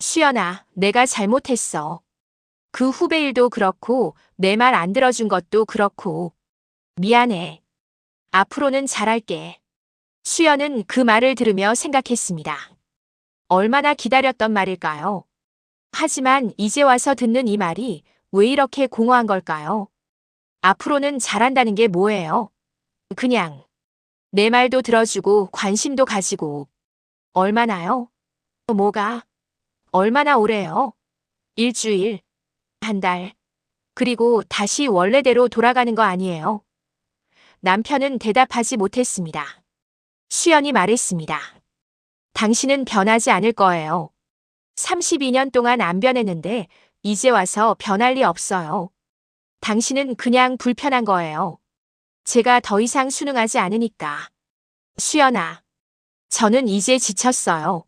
수연아, 내가 잘못했어. 그 후배 일도 그렇고 내 말 안 들어준 것도 그렇고. 미안해. 앞으로는 잘할게. 수연은 그 말을 들으며 생각했습니다. 얼마나 기다렸던 말일까요? 하지만 이제 와서 듣는 이 말이 왜 이렇게 공허한 걸까요? 앞으로는 잘한다는 게 뭐예요? 그냥 내 말도 들어주고 관심도 가지고. 얼마나요? 뭐가? 얼마나 오래요? 일주일, 한 달, 그리고 다시 원래대로 돌아가는 거 아니에요? 남편은 대답하지 못했습니다. 수연이 말했습니다. 당신은 변하지 않을 거예요. 32년 동안 안 변했는데 이제 와서 변할 리 없어요. 당신은 그냥 불편한 거예요. 제가 더 이상 순응하지 않으니까. 수연아, 저는 이제 지쳤어요.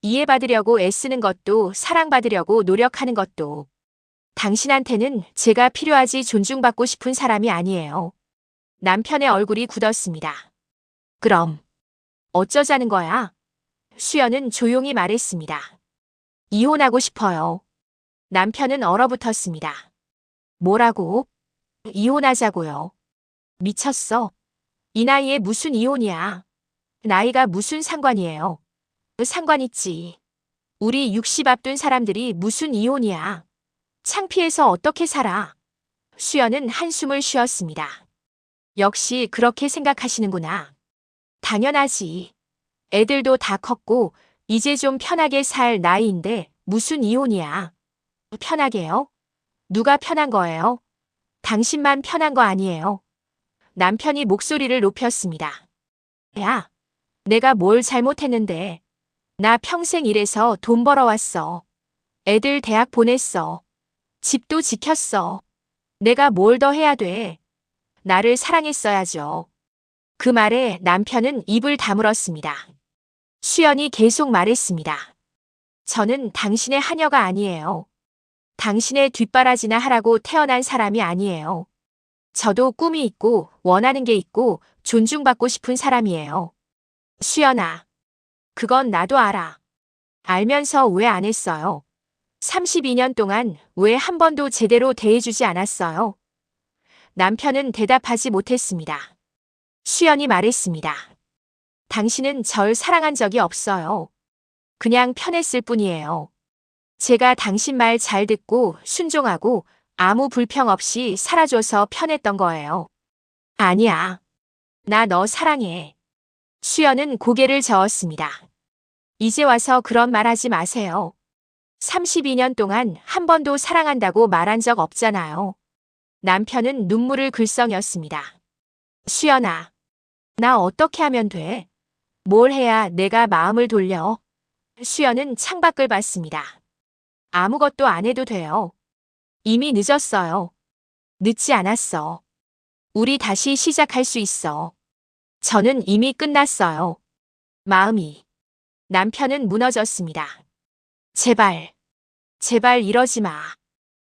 이해받으려고 애쓰는 것도 사랑받으려고 노력하는 것도. 당신한테는 제가 필요하지 존중받고 싶은 사람이 아니에요. 남편의 얼굴이 굳었습니다. 그럼 어쩌자는 거야? 수연은 조용히 말했습니다. 이혼하고 싶어요. 남편은 얼어붙었습니다. 뭐라고? 이혼하자고요. 미쳤어. 이 나이에 무슨 이혼이야. 나이가 무슨 상관이에요. 상관 있지. 우리 60 앞둔 사람들이 무슨 이혼이야. 창피해서 어떻게 살아. 수연은 한숨을 쉬었습니다. 역시 그렇게 생각하시는구나. 당연하지. 애들도 다 컸고 이제 좀 편하게 살 나이인데 무슨 이혼이야. 편하게요? 누가 편한 거예요? 당신만 편한 거 아니에요. 남편이 목소리를 높였습니다. 야, 내가 뭘 잘못했는데. 나 평생 일해서 돈 벌어왔어. 애들 대학 보냈어. 집도 지켰어. 내가 뭘 더 해야 돼. 나를 사랑했어야죠. 그 말에 남편은 입을 다물었습니다. 수연이 계속 말했습니다. 저는 당신의 하녀가 아니에요. 당신의 뒷바라지나 하라고 태어난 사람이 아니에요. 저도 꿈이 있고 원하는 게 있고 존중받고 싶은 사람이에요. 수연아, 그건 나도 알아. 알면서 왜 안 했어요? 32년 동안 왜 한 번도 제대로 대해주지 않았어요? 남편은 대답하지 못했습니다. 수연이 말했습니다. 당신은 절 사랑한 적이 없어요. 그냥 편했을 뿐이에요. 제가 당신 말 잘 듣고 순종하고 아무 불평 없이 살아줘서 편했던 거예요. 아니야. 나 너 사랑해. 수연은 고개를 저었습니다. 이제 와서 그런 말 하지 마세요. 32년 동안 한 번도 사랑한다고 말한 적 없잖아요. 남편은 눈물을 글썽였습니다. 수연아, 나 어떻게 하면 돼? 뭘 해야 내가 마음을 돌려? 수연은 창밖을 봤습니다. 아무것도 안 해도 돼요. 이미 늦었어요. 늦지 않았어. 우리 다시 시작할 수 있어. 저는 이미 끝났어요. 마음이. 남편은 무너졌습니다. 제발, 제발 이러지 마.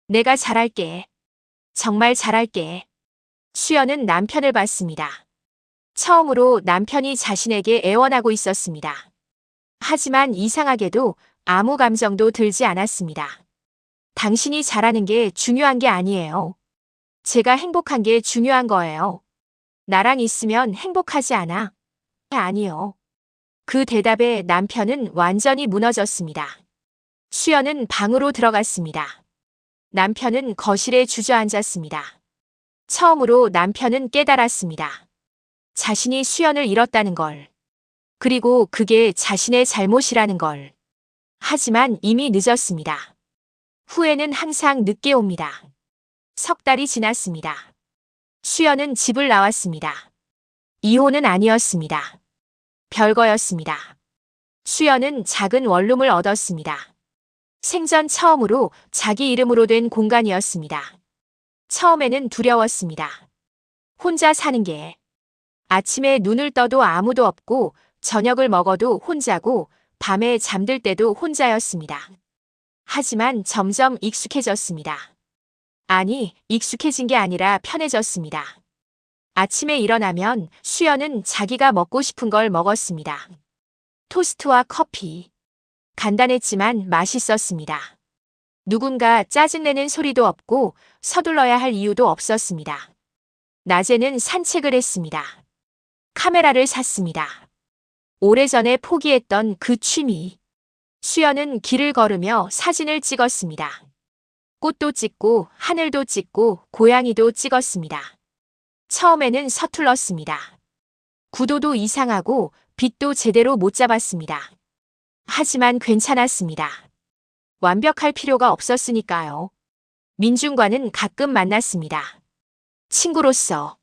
내가 잘할게. 정말 잘할게. 수연은 남편을 봤습니다. 처음으로 남편이 자신에게 애원하고 있었습니다. 하지만 이상하게도 아무 감정도 들지 않았습니다. 당신이 잘하는 게 중요한 게 아니에요. 제가 행복한 게 중요한 거예요. 나랑 있으면 행복하지 않아? 아니요. 그 대답에 남편은 완전히 무너졌습니다. 수연은 방으로 들어갔습니다. 남편은 거실에 주저앉았습니다. 처음으로 남편은 깨달았습니다. 자신이 수연을 잃었다는 걸. 그리고 그게 자신의 잘못이라는 걸. 하지만 이미 늦었습니다. 후회는 항상 늦게 옵니다. 석 달이 지났습니다. 수연은 집을 나왔습니다. 이혼은 아니었습니다. 별거였습니다. 수연은 작은 원룸을 얻었습니다. 생전 처음으로 자기 이름으로 된 공간이었습니다. 처음에는 두려웠습니다. 혼자 사는 게. 아침에 눈을 떠도 아무도 없고 저녁을 먹어도 혼자고 밤에 잠들 때도 혼자였습니다. 하지만 점점 익숙해졌습니다. 아니, 익숙해진 게 아니라 편해졌습니다. 아침에 일어나면 수연은 자기가 먹고 싶은 걸 먹었습니다. 토스트와 커피. 간단했지만 맛있었습니다. 누군가 짜증내는 소리도 없고 서둘러야 할 이유도 없었습니다. 낮에는 산책을 했습니다. 카메라를 샀습니다. 오래전에 포기했던 그 취미. 수연은 길을 걸으며 사진을 찍었습니다. 꽃도 찍고 하늘도 찍고 고양이도 찍었습니다. 처음에는 서툴렀습니다. 구도도 이상하고 빛도 제대로 못 잡았습니다. 하지만 괜찮았습니다. 완벽할 필요가 없었으니까요. 민준과는 가끔 만났습니다. 친구로서.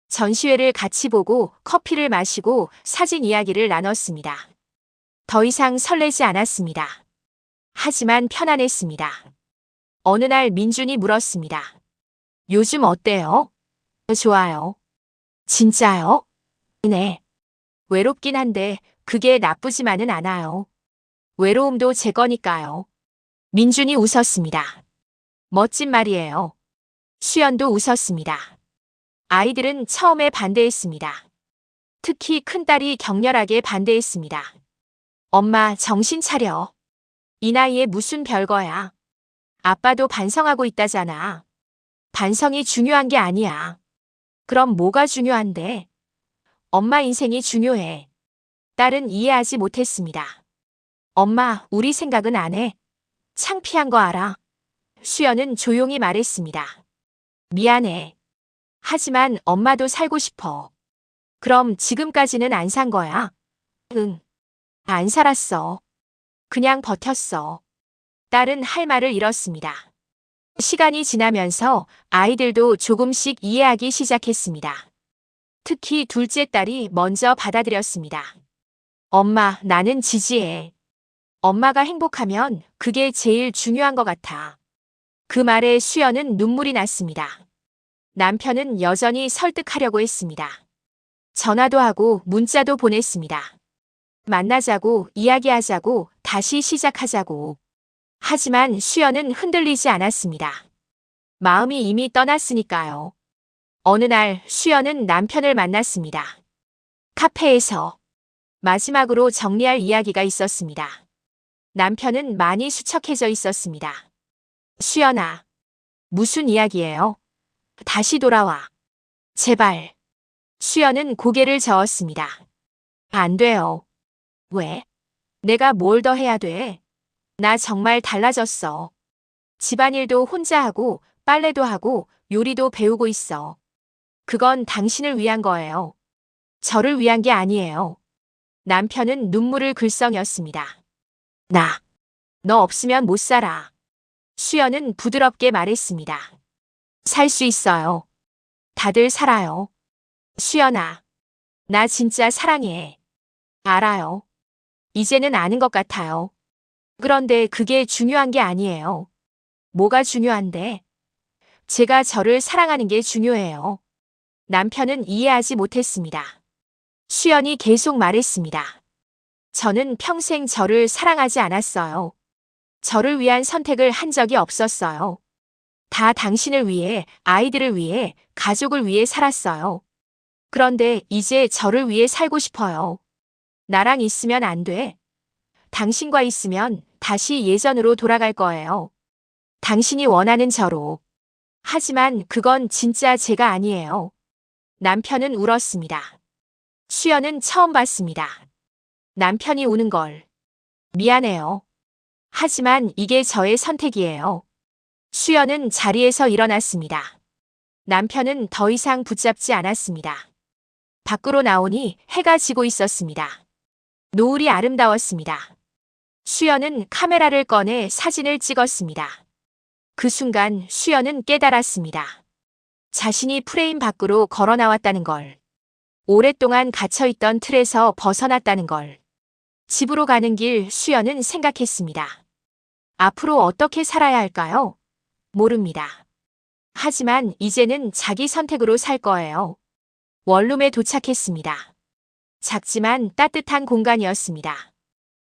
전시회를 같이 보고 커피를 마시고 사진 이야기를 나눴습니다. 더 이상 설레지 않았습니다. 하지만 편안했습니다. 어느 날 민준이 물었습니다. 요즘 어때요? 좋아요. 진짜요? 네. 외롭긴 한데 그게 나쁘지만은 않아요. 외로움도 제 거니까요. 민준이 웃었습니다. 멋진 말이에요. 수연도 웃었습니다. 아이들은 처음에 반대했습니다. 특히 큰딸이 격렬하게 반대했습니다. 엄마, 정신 차려. 이 나이에 무슨 별거야. 아빠도 반성하고 있다잖아. 반성이 중요한 게 아니야. 그럼 뭐가 중요한데? 엄마 인생이 중요해. 딸은 이해하지 못했습니다. 엄마, 우리 생각은 안 해. 창피한 거 알아. 수연은 조용히 말했습니다. 미안해. 하지만 엄마도 살고 싶어. 그럼 지금까지는 안 산 거야? 응. 안 살았어. 그냥 버텼어. 딸은 할 말을 잃었습니다. 시간이 지나면서 아이들도 조금씩 이해하기 시작했습니다. 특히 둘째 딸이 먼저 받아들였습니다. 엄마, 나는 지지해. 엄마가 행복하면 그게 제일 중요한 것 같아. 그 말에 수연은 눈물이 났습니다. 남편은 여전히 설득하려고 했습니다. 전화도 하고 문자도 보냈습니다. 만나자고, 이야기하자고, 다시 시작하자고. 하지만 수연은 흔들리지 않았습니다. 마음이 이미 떠났으니까요. 어느 날 수연은 남편을 만났습니다. 카페에서 마지막으로 정리할 이야기가 있었습니다. 남편은 많이 수척해져 있었습니다. 수연아, 무슨 이야기예요? 다시 돌아와. 제발. 수연은 고개를 저었습니다. 안 돼요. 왜? 내가 뭘 더 해야 돼? 나 정말 달라졌어. 집안일도 혼자 하고 빨래도 하고 요리도 배우고 있어. 그건 당신을 위한 거예요. 저를 위한 게 아니에요. 남편은 눈물을 글썽였습니다. 너 없으면 못 살아. 수연은 부드럽게 말했습니다. 살 수 있어요. 다들 살아요. 수연아, 나 진짜 사랑해. 알아요. 이제는 아는 것 같아요. 그런데 그게 중요한 게 아니에요. 뭐가 중요한데? 제가 저를 사랑하는 게 중요해요. 남편은 이해하지 못했습니다. 수연이 계속 말했습니다. 저는 평생 저를 사랑하지 않았어요. 저를 위한 선택을 한 적이 없었어요. 다 당신을 위해, 아이들을 위해, 가족을 위해 살았어요. 그런데 이제 저를 위해 살고 싶어요. 나랑 있으면 안 돼. 당신과 있으면 다시 예전으로 돌아갈 거예요. 당신이 원하는 저로. 하지만 그건 진짜 제가 아니에요. 남편은 울었습니다. 수연은 처음 봤습니다. 남편이 우는 걸. 미안해요. 하지만 이게 저의 선택이에요. 수연은 자리에서 일어났습니다. 남편은 더 이상 붙잡지 않았습니다. 밖으로 나오니 해가 지고 있었습니다. 노을이 아름다웠습니다. 수연은 카메라를 꺼내 사진을 찍었습니다. 그 순간 수연은 깨달았습니다. 자신이 프레임 밖으로 걸어 나왔다는 걸. 오랫동안 갇혀있던 틀에서 벗어났다는 걸. 집으로 가는 길 수연은 생각했습니다. 앞으로 어떻게 살아야 할까요? 모릅니다. 하지만 이제는 자기 선택으로 살 거예요. 원룸에 도착했습니다. 작지만 따뜻한 공간이었습니다.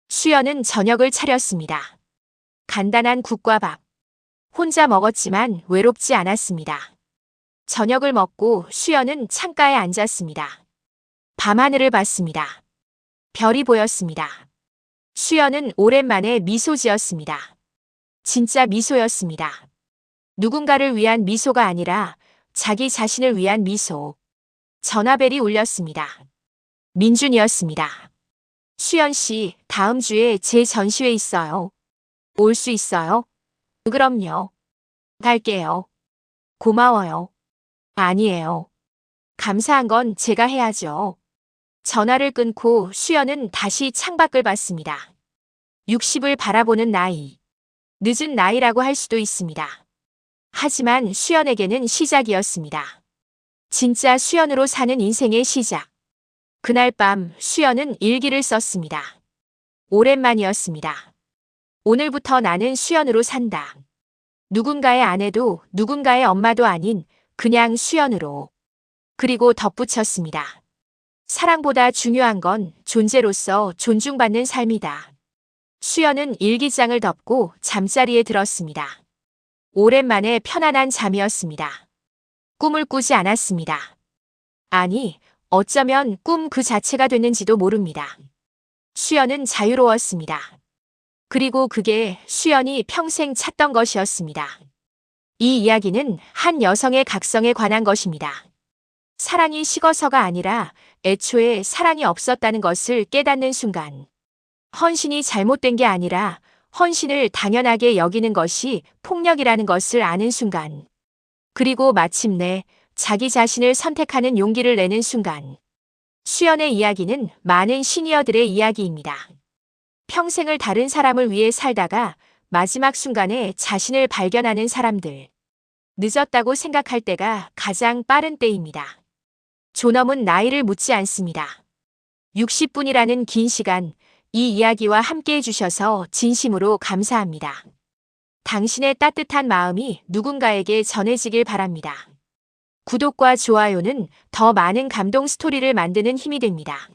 수연은 저녁을 차렸습니다. 간단한 국과 밥. 혼자 먹었지만 외롭지 않았습니다. 저녁을 먹고 수연은 창가에 앉았습니다. 밤하늘을 봤습니다. 별이 보였습니다. 수연은 오랜만에 미소 지었습니다. 진짜 미소였습니다. 누군가를 위한 미소가 아니라 자기 자신을 위한 미소. 전화벨이 울렸습니다. 민준이었습니다. 수연 씨, 다음 주에 제 전시회 있어요. 올 수 있어요? 그럼요. 갈게요. 고마워요. 아니에요. 감사한 건 제가 해야죠. 전화를 끊고 수연은 다시 창밖을 봤습니다. 60을 바라보는 나이. 늦은 나이라고 할 수도 있습니다. 하지만 수연에게는 시작이었습니다. 진짜 수연으로 사는 인생의 시작. 그날 밤 수연은 일기를 썼습니다. 오랜만이었습니다. 오늘부터 나는 수연으로 산다. 누군가의 아내도 누군가의 엄마도 아닌 그냥 수연으로. 그리고 덧붙였습니다. 사랑보다 중요한 건 존재로서 존중받는 삶이다. 수연은 일기장을 덮고 잠자리에 들었습니다. 오랜만에 편안한 잠이었습니다. 꿈을 꾸지 않았습니다. 아니, 어쩌면 꿈 그 자체가 됐는지도 모릅니다. 수연은 자유로웠습니다. 그리고 그게 수연이 평생 찾던 것이었습니다. 이 이야기는 한 여성의 각성에 관한 것입니다. 사랑이 식어서가 아니라 애초에 사랑이 없었다는 것을 깨닫는 순간. 헌신이 잘못된 게 아니라 헌신을 당연하게 여기는 것이 폭력이라는 것을 아는 순간. 그리고 마침내 자기 자신을 선택하는 용기를 내는 순간. 수연의 이야기는 많은 시니어들의 이야기입니다. 평생을 다른 사람을 위해 살다가 마지막 순간에 자신을 발견하는 사람들. 늦었다고 생각할 때가 가장 빠른 때입니다. 존엄은 나이를 묻지 않습니다. 60분이라는 긴 시간, 이 이야기와 함께 해주셔서 진심으로 감사합니다. 당신의 따뜻한 마음이 누군가에게 전해지길 바랍니다. 구독과 좋아요는 더 많은 감동 스토리를 만드는 힘이 됩니다.